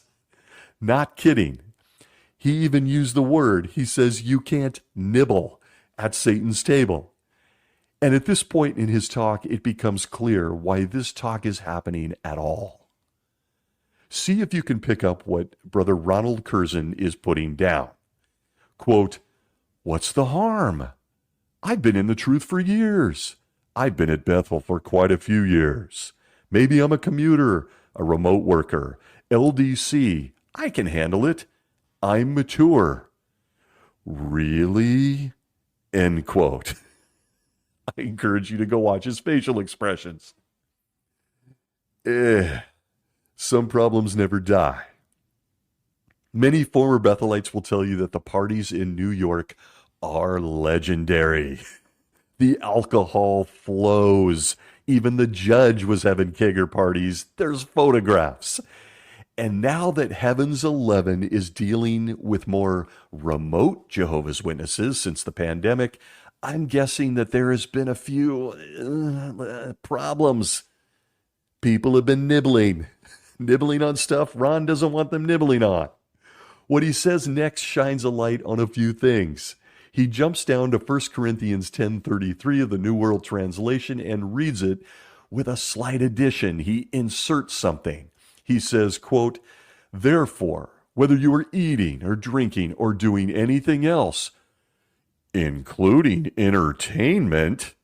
Speaker 1: Not kidding. He even used the word. He says you can't nibble at Satan's table. And at this point in his talk, it becomes clear why this talk is happening at all. See if you can pick up what Brother Ronald Curzan is putting down. Quote, "What's the harm? I've been in the truth for years. I've been at Bethel for quite a few years. Maybe I'm a commuter, a remote worker, LDC. I can handle it. I'm mature." Really? End quote. I encourage you to go watch his facial expressions. Some problems never die. Many former Bethelites will tell you that the parties in New York are legendary. The alcohol flows. Even the judge was having kegger parties. There's photographs. And now that Heaven's 11 is dealing with more remote Jehovah's Witnesses since the pandemic, I'm guessing that there has been a few problems. People have been nibbling on stuff Ron doesn't want them nibbling on. What he says next shines a light on a few things. He jumps down to 1 Corinthians 10:33 of the New World Translation and reads it with a slight addition. He inserts something. He says, quote, "Therefore, whether you are eating or drinking or doing anything else, including entertainment,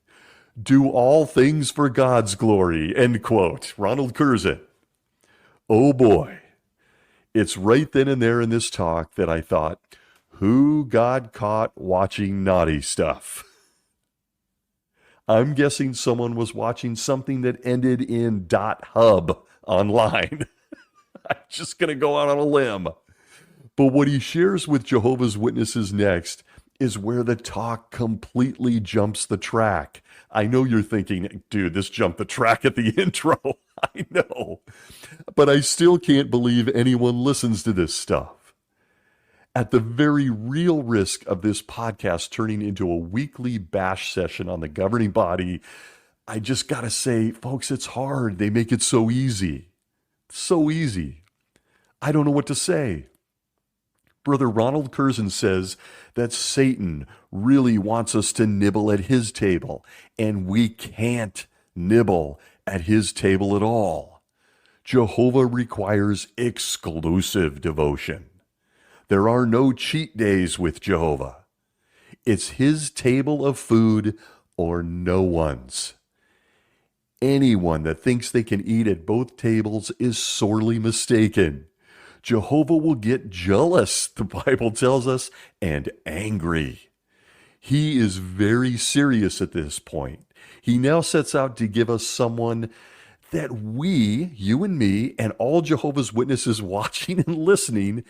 Speaker 1: do all things for God's glory," end quote. Ronald Curzan. Oh boy. It's right then and there in this talk that I thought, who got caught watching naughty stuff? I'm guessing someone was watching something that ended in .hub online. I'm just going to go out on a limb. But what he shares with Jehovah's Witnesses next is where the talk completely jumps the track. I know you're thinking, dude, this jumped the track at the intro. I know. But I still can't believe anyone listens to this stuff. At the very real risk of this podcast turning into a weekly bash session on the governing body, I just got to say, folks, it's hard. They make it so easy. So easy. I don't know what to say. Brother Ronald Curzan says that Satan really wants us to nibble at his table, and we can't nibble at his table at all. Jehovah requires exclusive devotion. There are no cheat days with Jehovah. It's his table of food or no one's. Anyone that thinks they can eat at both tables is sorely mistaken. Jehovah will get jealous, the Bible tells us, and angry. He is very serious at this point. He now sets out to give us someone that we, you and me, and all Jehovah's Witnesses watching and listening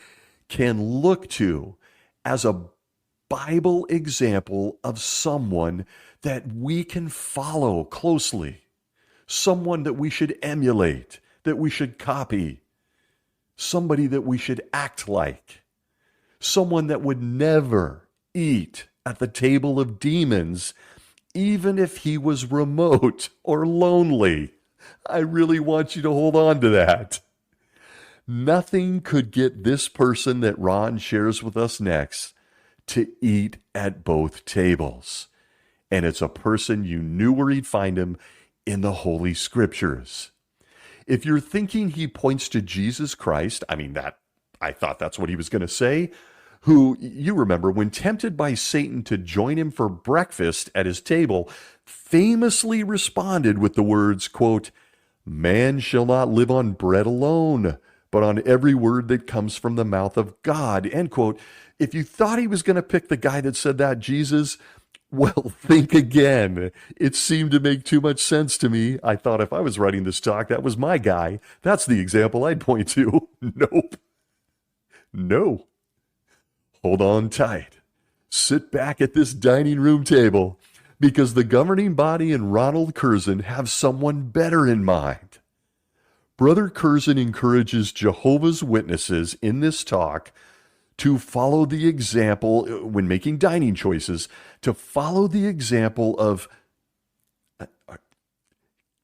Speaker 1: can look to as a Bible example of someone that we can follow closely, someone that we should emulate, that we should copy, somebody that we should act like, someone that would never eat at the table of demons, even if he was remote or lonely. I really want you to hold on to that. Nothing could get this person that Ron shares with us next to eat at both tables. And it's a person you knew where you'd find him in the Holy Scriptures. If you're thinking he points to Jesus Christ, I thought that's what he was going to say, who, you remember, when tempted by Satan to join him for breakfast at his table, famously responded with the words, quote, "Man shall not live on bread alone, but on every word that comes from the mouth of God," end quote. If you thought he was going to pick the guy that said that, Jesus, Well, think again. It seemed to make too much sense to me. I thought if I was writing this talk, that was my guy. That's the example I'd point to. Nope. No. Hold on tight. Sit back at this dining room table because the governing body and Ronald Curzan have someone better in mind. Brother Curzan encourages Jehovah's Witnesses in this talk to follow the example when making dining choices, to follow the example of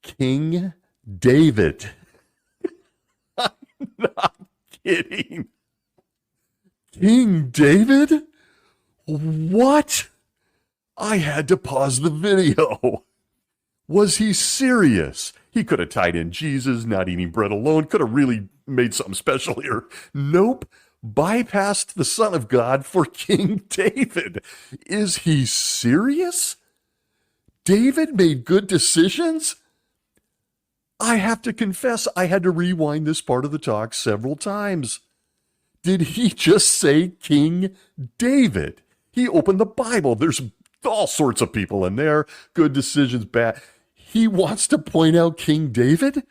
Speaker 1: King David. I'm not kidding. King David? What? I had to pause the video. Was he serious? He could have tied in Jesus, not eating bread alone, could have really made something special here. Nope. Bypassed the Son of God for King David. Is he serious? David made good decisions? I have to confess, I had to rewind this part of the talk several times. Did he just say King David? He opened the Bible. There's all sorts of people in there. Good decisions, bad. He wants to point out King David?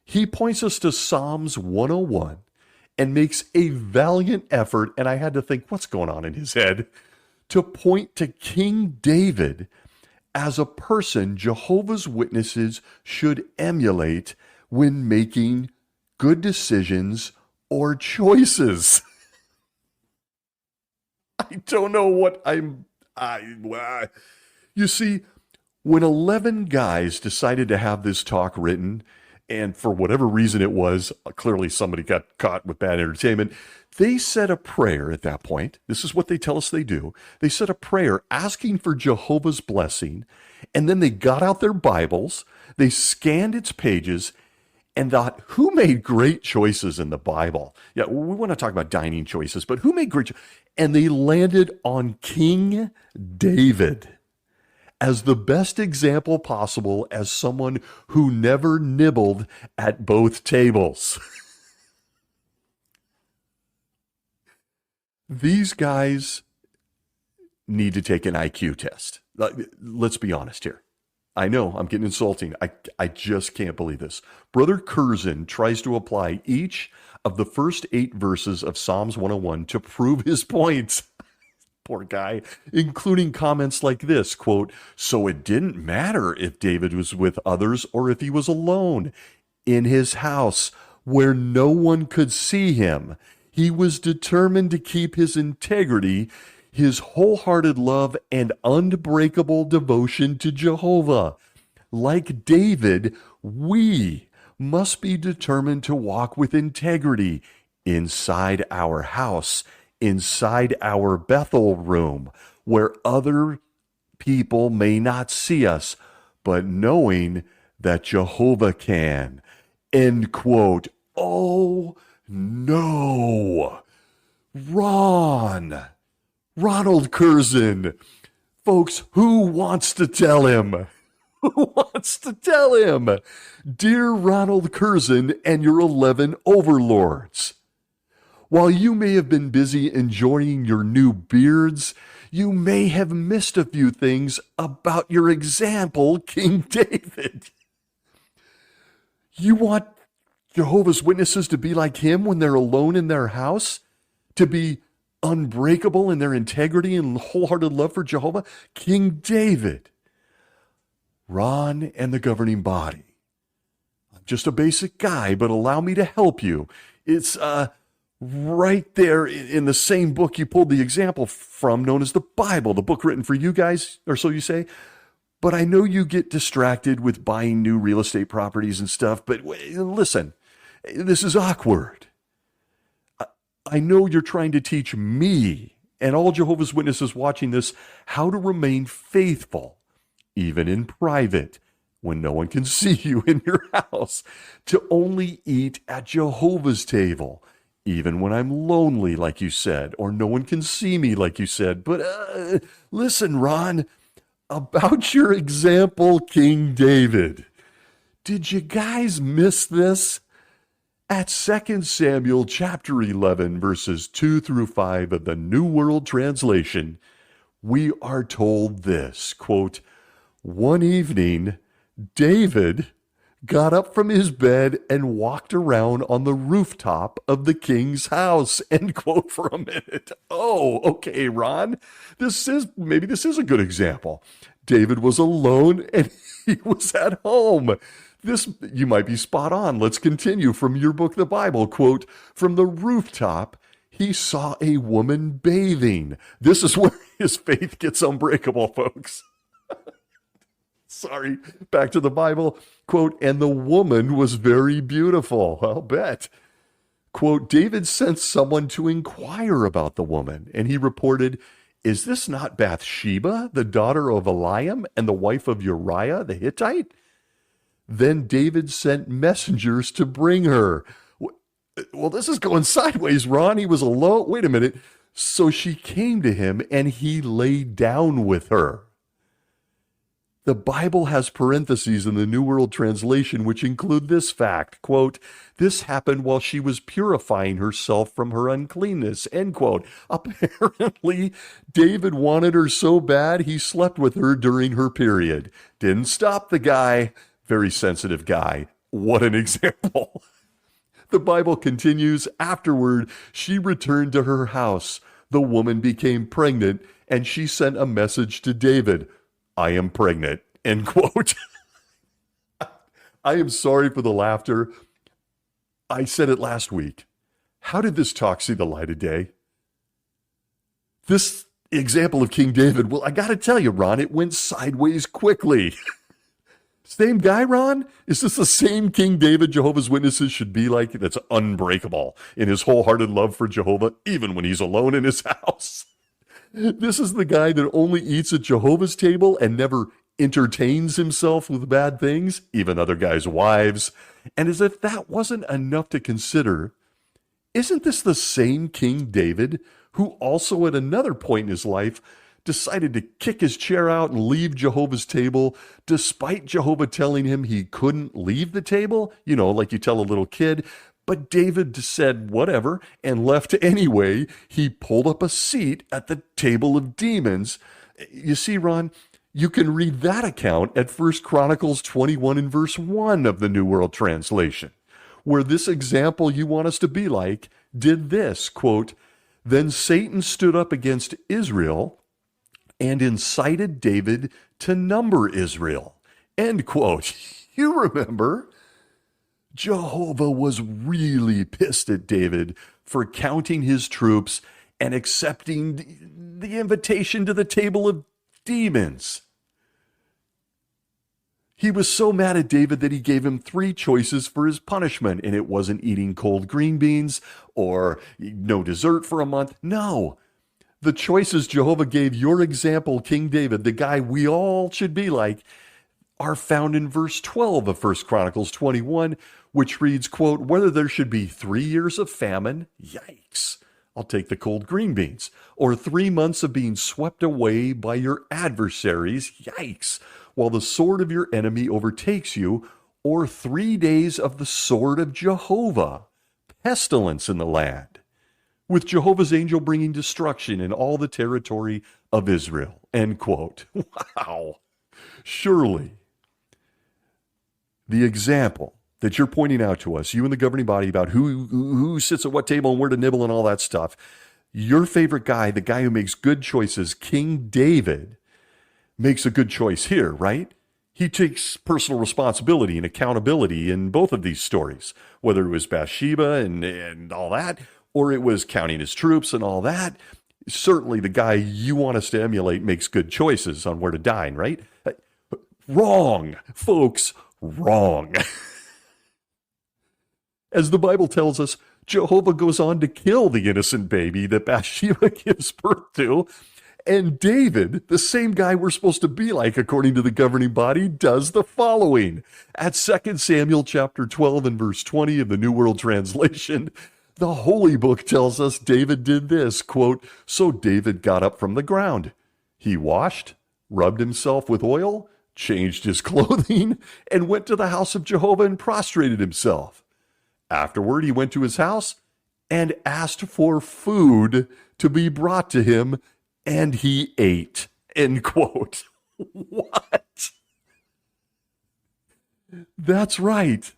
Speaker 1: He points us to Psalms 101 and makes a valiant effort, and I had to think, what's going on in his head, to point to King David as a person Jehovah's Witnesses should emulate when making good decisions or choices. I don't know what you see, when 11 guys decided to have this talk written, and for whatever reason it was, clearly somebody got caught with bad entertainment, they said a prayer at that point. This is what they tell us they do. They said a prayer asking for Jehovah's blessing, and then they got out their Bibles, they scanned its pages, and thought, who made great choices in the Bible? Yeah, we want to talk about dining choices, but who made great choices? And they landed on King David as the best example possible as someone who never nibbled at both tables. These guys need to take an IQ test. Let's be honest here. I know, I'm getting insulting. I just can't believe this. Brother Curzan tries to apply each of the first 8 verses of Psalms 101 to prove his points. Poor guy, including comments like this, quote, "So it didn't matter if David was with others or if he was alone in his house where no one could see him. He was determined to keep his integrity, his wholehearted love and unbreakable devotion to Jehovah. Like David, we must be determined to walk with integrity inside our house, inside our Bethel room, where other people may not see us, but knowing that Jehovah can." End quote. Oh, no. Ronald Curzan. Folks, who wants to tell him? Who wants to tell him? Dear Ronald Curzan and your 11 overlords, while you may have been busy enjoying your new beards, you may have missed a few things about your example, King David. You want Jehovah's Witnesses to be like him when they're alone in their house? To be unbreakable in their integrity and wholehearted love for Jehovah? King David. Ron and the governing body. I'm just a basic guy, but allow me to help you. It's right there in the same book you pulled the example from, known as the Bible, the book written for you guys, or so you say. But I know you get distracted with buying new real estate properties and stuff, but listen, this is awkward. I know you're trying to teach me and all Jehovah's Witnesses watching this how to remain faithful, even in private, when no one can see you in your house, to only eat at Jehovah's table, even when I'm lonely, like you said, or no one can see me, like you said. But listen, Ron, about your example, King David. Did you guys miss this? At 2 Samuel chapter 11, verses 2 through 5 of the New World Translation, we are told this, quote, one evening, David got up from his bed and walked around on the rooftop of the king's house, end quote, for a minute. Oh, okay, Ron, maybe this is a good example. David was alone and he was at home. You might be spot on. Let's continue from your book, the Bible. Quote, from the rooftop, he saw a woman bathing. This is where his faith gets unbreakable, folks. Sorry, back to the Bible. Quote, and the woman was very beautiful. I'll bet. Quote, David sent someone to inquire about the woman, and he reported, is this not Bathsheba, the daughter of Eliam and the wife of Uriah the Hittite? Then David sent messengers to bring her. Well, this is going sideways, Ron. He was alone. Wait a minute. So she came to him, and he lay down with her. The Bible has parentheses in the New World Translation which include this fact, quote, this happened while she was purifying herself from her uncleanness, end quote. Apparently, David wanted her so bad he slept with her during her period. Didn't stop the guy. Very sensitive guy. What an example. The Bible continues, afterward, she returned to her house. The woman became pregnant, and she sent a message to David. I am pregnant, end quote. I am sorry for the laughter. I said it last week. How did this talk see the light of day? This example of King David, well, I got to tell you, Ron, it went sideways quickly. Same guy, Ron? Is this the same King David Jehovah's Witnesses should be like? That's unbreakable in his wholehearted love for Jehovah, even when he's alone in his house. This is the guy that only eats at Jehovah's table and never entertains himself with bad things, even other guys' wives. And as if that wasn't enough to consider, isn't this the same King David who also at another point in his life decided to kick his chair out and leave Jehovah's table, despite Jehovah telling him he couldn't leave the table? You know, like you tell a little kid. But David said whatever and left anyway. He pulled up a seat at the table of demons. You see, Ron, you can read that account at 1 Chronicles 21 and verse 1 of the New World Translation, where this example you want us to be like did this, quote, then Satan stood up against Israel and incited David to number Israel, end quote. You remember? Jehovah was really pissed at David for counting his troops and accepting the invitation to the table of demons. He was so mad at David that he gave him 3 choices for his punishment, and it wasn't eating cold green beans or no dessert for a month. No. The choices Jehovah gave your example, King David, the guy we all should be like, are found in verse 12 of 1 Chronicles 21, which reads, quote, whether there should be 3 years of famine, yikes, I'll take the cold green beans, or 3 months of being swept away by your adversaries, yikes, while the sword of your enemy overtakes you, or 3 days of the sword of Jehovah, pestilence in the land, with Jehovah's angel bringing destruction in all the territory of Israel, end quote. Wow. Surely, the example that you're pointing out to us, you and the governing body, about who sits at what table and where to nibble and all that stuff, your favorite guy, the guy who makes good choices, King David, makes a good choice here, right? He takes personal responsibility and accountability in both of these stories, whether it was Bathsheba and all that, or it was counting his troops and all that. Certainly the guy you want us to emulate makes good choices on where to dine, right? Wrong, folks, wrong. As the Bible tells us, Jehovah goes on to kill the innocent baby that Bathsheba gives birth to. And David, the same guy we're supposed to be like according to the governing body, does the following. At 2 Samuel chapter 12 and verse 20 of the New World Translation, the Holy Book tells us David did this, quote, so David got up from the ground. He washed, rubbed himself with oil, changed his clothing, and went to the house of Jehovah and prostrated himself. Afterward, he went to his house and asked for food to be brought to him, and he ate, end quote. What? That's right.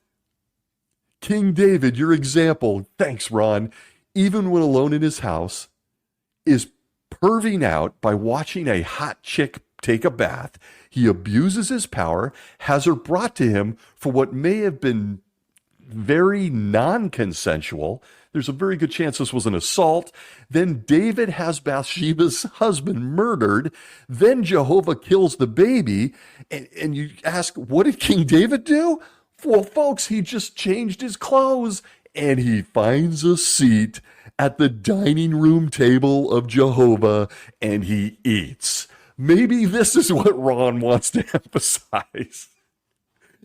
Speaker 1: King David, your example, thanks, Ron, even when alone in his house, is perving out by watching a hot chick take a bath. He abuses his power, has her brought to him for what may have been very non-consensual. There's a very good chance this was an assault. Then David has Bathsheba's husband murdered. Then Jehovah kills the baby. And you ask, what did King David do? Well, folks, he just changed his clothes and he finds a seat at the dining room table of Jehovah and he eats. Maybe this is what Ron wants to emphasize.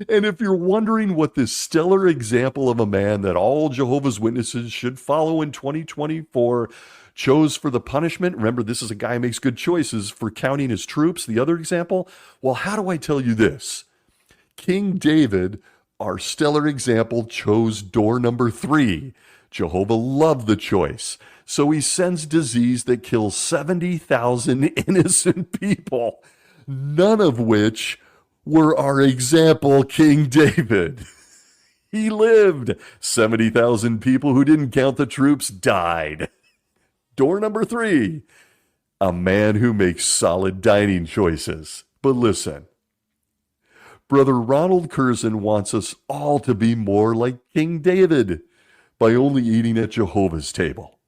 Speaker 1: And if you're wondering what this stellar example of a man that all Jehovah's Witnesses should follow in 2024 chose for the punishment, remember, this is a guy who makes good choices for counting his troops, the other example, well, how do I tell you this? King David, our stellar example, chose door number 3. Jehovah loved the choice. So he sends disease that kills 70,000 innocent people, none of which were our example, King David. He lived. 70,000 people who didn't count the troops died. Door number 3, a man who makes solid dining choices. But listen, Brother Ronald Curzan wants us all to be more like King David by only eating at Jehovah's table.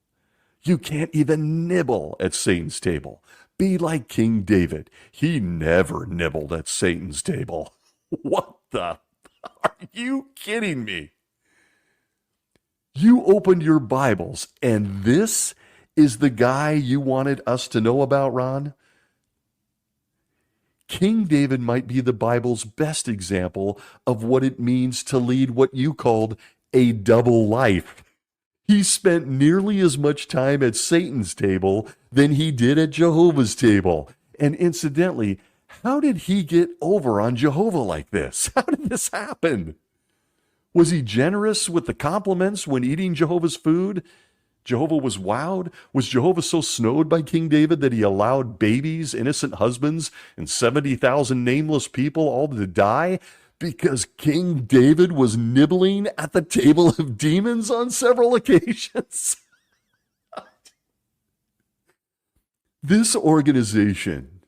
Speaker 1: You can't even nibble at Satan's table. Be like King David. He never nibbled at Satan's table. What the? Are you kidding me? You opened your Bibles, and this is the guy you wanted us to know about, Ron? King David might be the Bible's best example of what it means to lead what you called a double life. He spent nearly as much time at Satan's table than he did at Jehovah's table. And incidentally, how did he get over on Jehovah like this? How did this happen? Was he generous with the compliments when eating Jehovah's food? Jehovah was wowed? Was Jehovah so snowed by King David that he allowed babies, innocent husbands, and 70,000 nameless people all to die? Because King David was nibbling at the table of demons on several occasions. This organization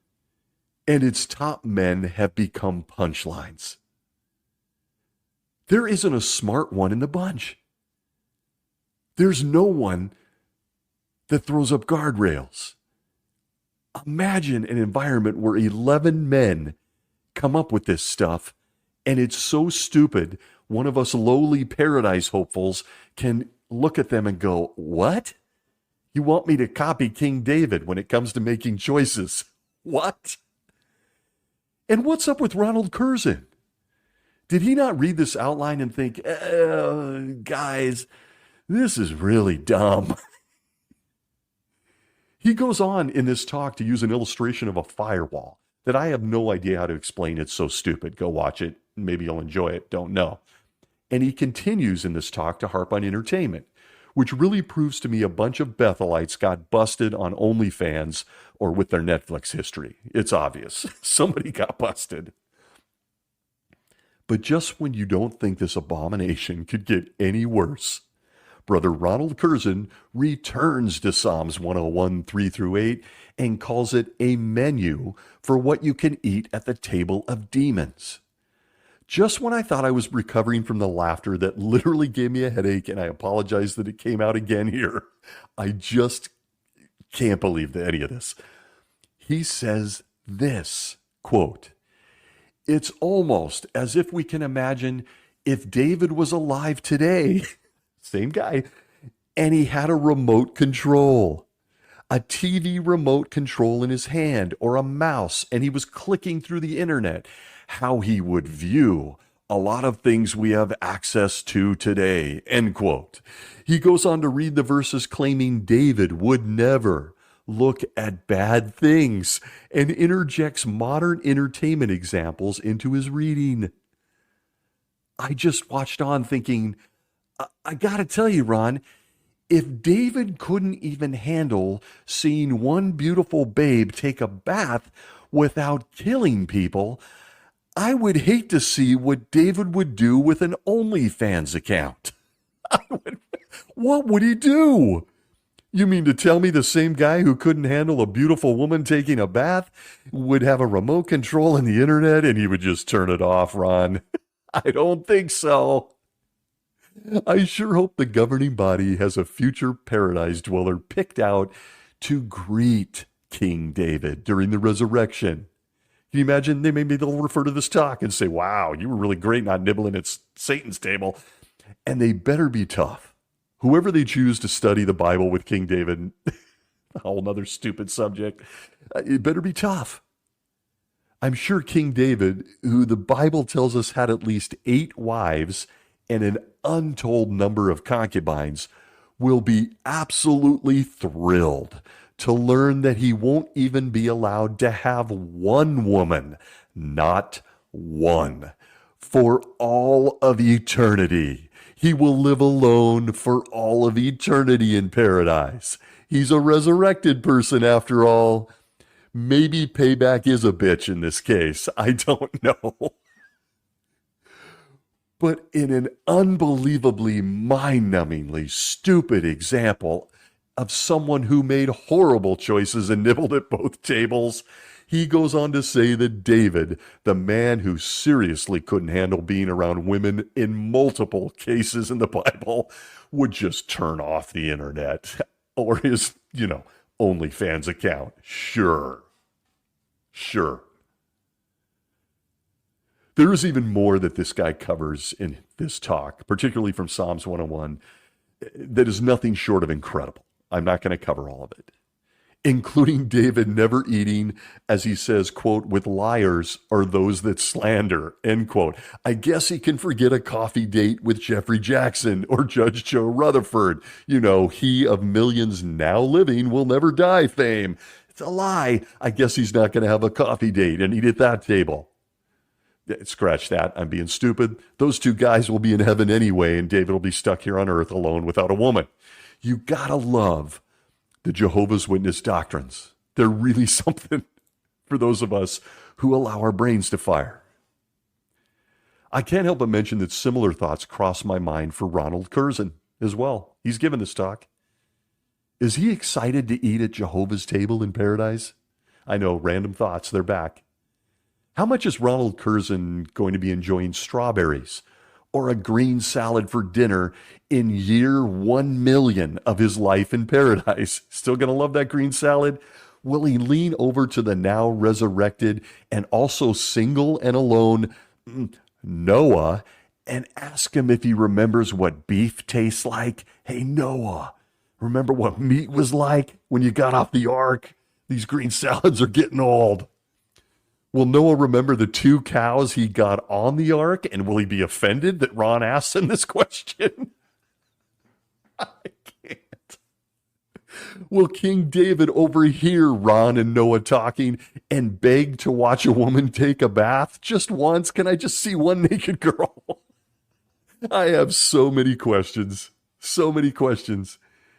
Speaker 1: and its top men have become punchlines. There isn't a smart one in the bunch. There's no one that throws up guardrails. Imagine an environment where 11 men come up with this stuff. And it's so stupid, one of us lowly paradise hopefuls can look at them and go, what? You want me to copy King David when it comes to making choices? What? And what's up with Ronald Curzan? Did he not read this outline and think, guys, this is really dumb? He goes on in this talk to use an illustration of a firewall that I have no idea how to explain. It's so stupid. Go watch it. Maybe you'll enjoy it. Don't know. And he continues in this talk to harp on entertainment, which really proves to me a bunch of Bethelites got busted on OnlyFans or with their Netflix history. It's obvious. Somebody got busted. But just when you don't think this abomination could get any worse, Brother Ronald Curzan returns to Psalms 101, 3-8, and calls it a menu for what you can eat at the table of demons. Just when I thought I was recovering from the laughter that literally gave me a headache, and I apologize that it came out again here, I just can't believe any of this. He says this, quote, "It's almost as if we can imagine if David was alive today." Same guy. And he had a remote control, a TV remote control in his hand or a mouse, and he was clicking through the internet. How he would view a lot of things we have access to today, end quote. He goes on to read the verses claiming David would never look at bad things and interjects modern entertainment examples into his reading. I just watched on thinking, I got to tell you, Ron, If David couldn't even handle seeing one beautiful babe take a bath without killing people, I would hate to see what David would do with an OnlyFans account. What would he do? You mean to tell me the same guy who couldn't handle a beautiful woman taking a bath would have a remote control in the internet and he would just turn it off, Ron? I don't think so. I sure hope the governing body has a future paradise dweller picked out to greet King David during the resurrection. Can you imagine? Maybe they'll refer to this talk and say, wow, you were really great not nibbling at Satan's table. And they better be tough. Whoever they choose to study the Bible with King David, a whole other stupid subject, it better be tough. I'm sure King David, who the Bible tells us had at least 8 wives and an untold number of concubines, will be absolutely thrilled to learn that he won't even be allowed to have one woman, not one, for all of eternity. He will live alone for all of eternity in paradise. He's a resurrected person after all. Maybe payback is a bitch in this case. I don't know. But in an unbelievably mind-numbingly stupid example of someone who made horrible choices and nibbled at both tables, he goes on to say that David, the man who seriously couldn't handle being around women in multiple cases in the Bible, would just turn off the internet or his, OnlyFans account. Sure. There is even more that this guy covers in this talk, particularly from Psalms 101, that is nothing short of incredible. I'm not going to cover all of it, including David never eating, as he says, quote, with liars or those that slander, end quote. I guess he can forget a coffee date with Jeffrey Jackson or Judge Joe Rutherford. He of millions now living will never die fame. It's a lie. I guess he's not going to have a coffee date and eat at that table. Scratch that. I'm being stupid. Those 2 guys will be in heaven anyway, and David will be stuck here on earth alone without a woman. You gotta love the Jehovah's Witness doctrines. They're really something for those of us who allow our brains to fire. I can't help but mention that similar thoughts cross my mind for Ronald Curzan as well. He's given this talk. Is he excited to eat at Jehovah's table in paradise? I know, random thoughts, they're back. How much is Ronald Curzan going to be enjoying strawberries or a green salad for dinner in year 1 million of his life in paradise? Still going to love that green salad? Will he lean over to the now resurrected and also single and alone Noah and ask him if he remembers what beef tastes like? Hey, Noah, remember what meat was like when you got off the ark? These green salads are getting old. Will Noah remember the 2 cows he got on the ark? And will he be offended that Ron asks him this question? I can't. Will King David overhear Ron and Noah talking and beg to watch a woman take a bath just once? Can I just see one naked girl? I have so many questions.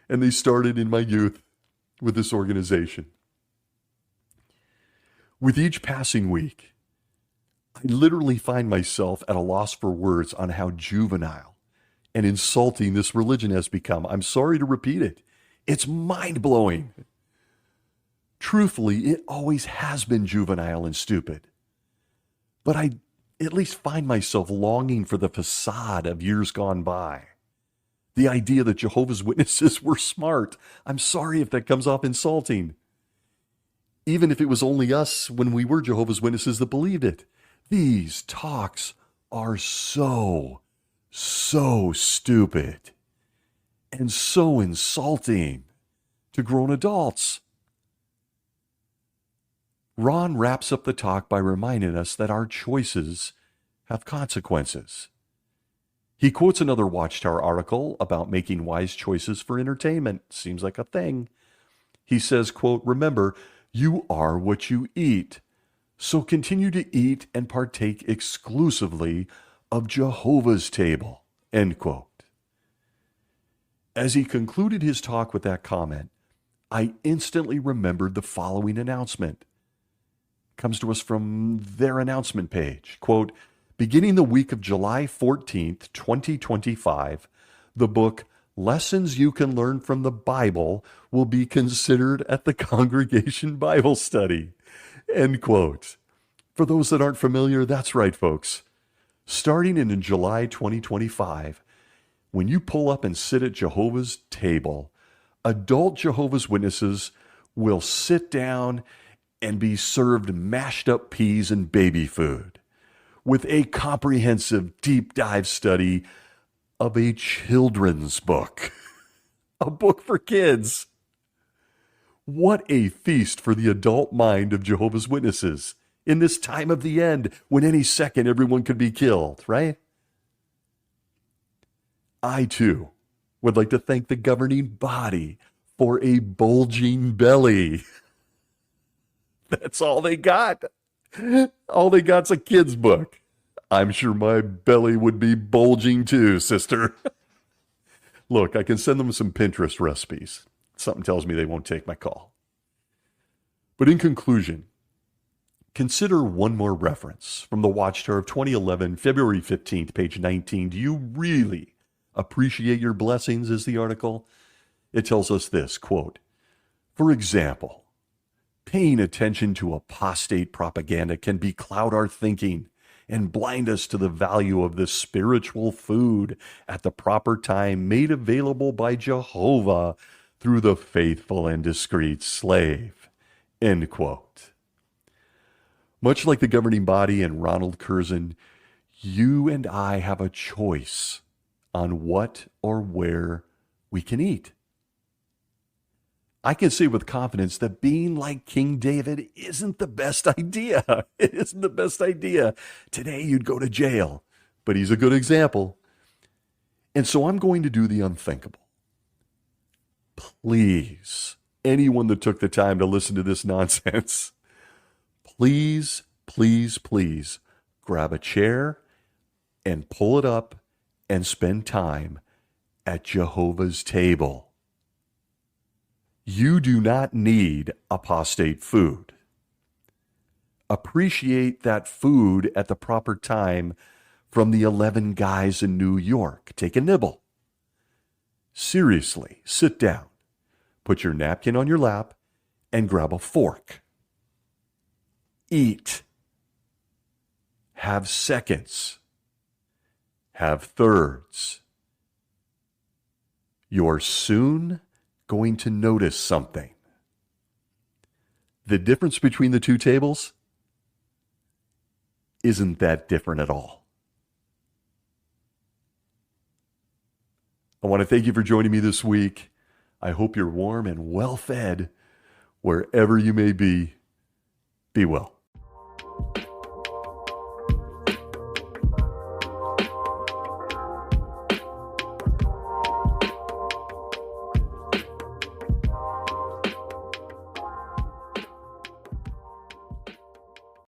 Speaker 1: And they started in my youth with this organization. With each passing week, I literally find myself at a loss for words on how juvenile and insulting this religion has become. I'm sorry to repeat it. It's mind-blowing. Truthfully, it always has been juvenile and stupid. But I at least find myself longing for the facade of years gone by. The idea that Jehovah's Witnesses were smart. I'm sorry if that comes off insulting. Even if it was only us when we were Jehovah's Witnesses that believed it. These talks are so stupid and so insulting to grown adults. Ron wraps up the talk by reminding us that our choices have consequences. He quotes another Watchtower article about making wise choices for entertainment. Seems like a thing. He says, quote, remember, you are what you eat. So continue to eat and partake exclusively of Jehovah's table. End quote. As he concluded his talk with that comment, I instantly remembered the following announcement. It comes to us from their announcement page. Quote, beginning the week of July 14th, 2025, the book Lessons You Can Learn from the Bible will be considered at the Congregation Bible Study. End quote. For those that aren't familiar, that's right, folks. Starting in July 2025, when you pull up and sit at Jehovah's table, adult Jehovah's Witnesses will sit down and be served mashed up peas and baby food with a comprehensive deep dive study of a children's book, a book for kids. What a feast for the adult mind of Jehovah's Witnesses in this time of the end when any second everyone could be killed, right? I, too, would like to thank the governing body for a bulging belly. That's all they got. All they got's a kid's book. I'm sure my belly would be bulging too, sister. Look, I can send them some Pinterest recipes. Something tells me they won't take my call. But in conclusion, consider one more reference from the Watchtower of 2011, February 15th, page 19. Do you really appreciate your blessings, is the article? It tells us this, quote, for example, paying attention to apostate propaganda can becloud our thinking and blind us to the value of the spiritual food at the proper time made available by Jehovah through the faithful and discreet slave. End quote. Much like the governing body and Ronald Curzan, you and I have a choice on what or where we can eat. I can say with confidence that being like King David isn't the best idea. It isn't the best idea. Today you'd go to jail, but he's a good example. And so I'm going to do the unthinkable. Please, anyone that took the time to listen to this nonsense, please, please, please grab a chair and pull it up and spend time at Jehovah's table. You do not need apostate food. Appreciate that food at the proper time from the 11 guys in New York. Take a nibble. Seriously, sit down, put your napkin on your lap, and grab a fork. Eat. Have seconds. Have thirds. You're soon going to notice something. The difference between the two tables isn't that different at all. I want to thank you for joining me this week. I hope you're warm and well fed wherever you may be. Be well.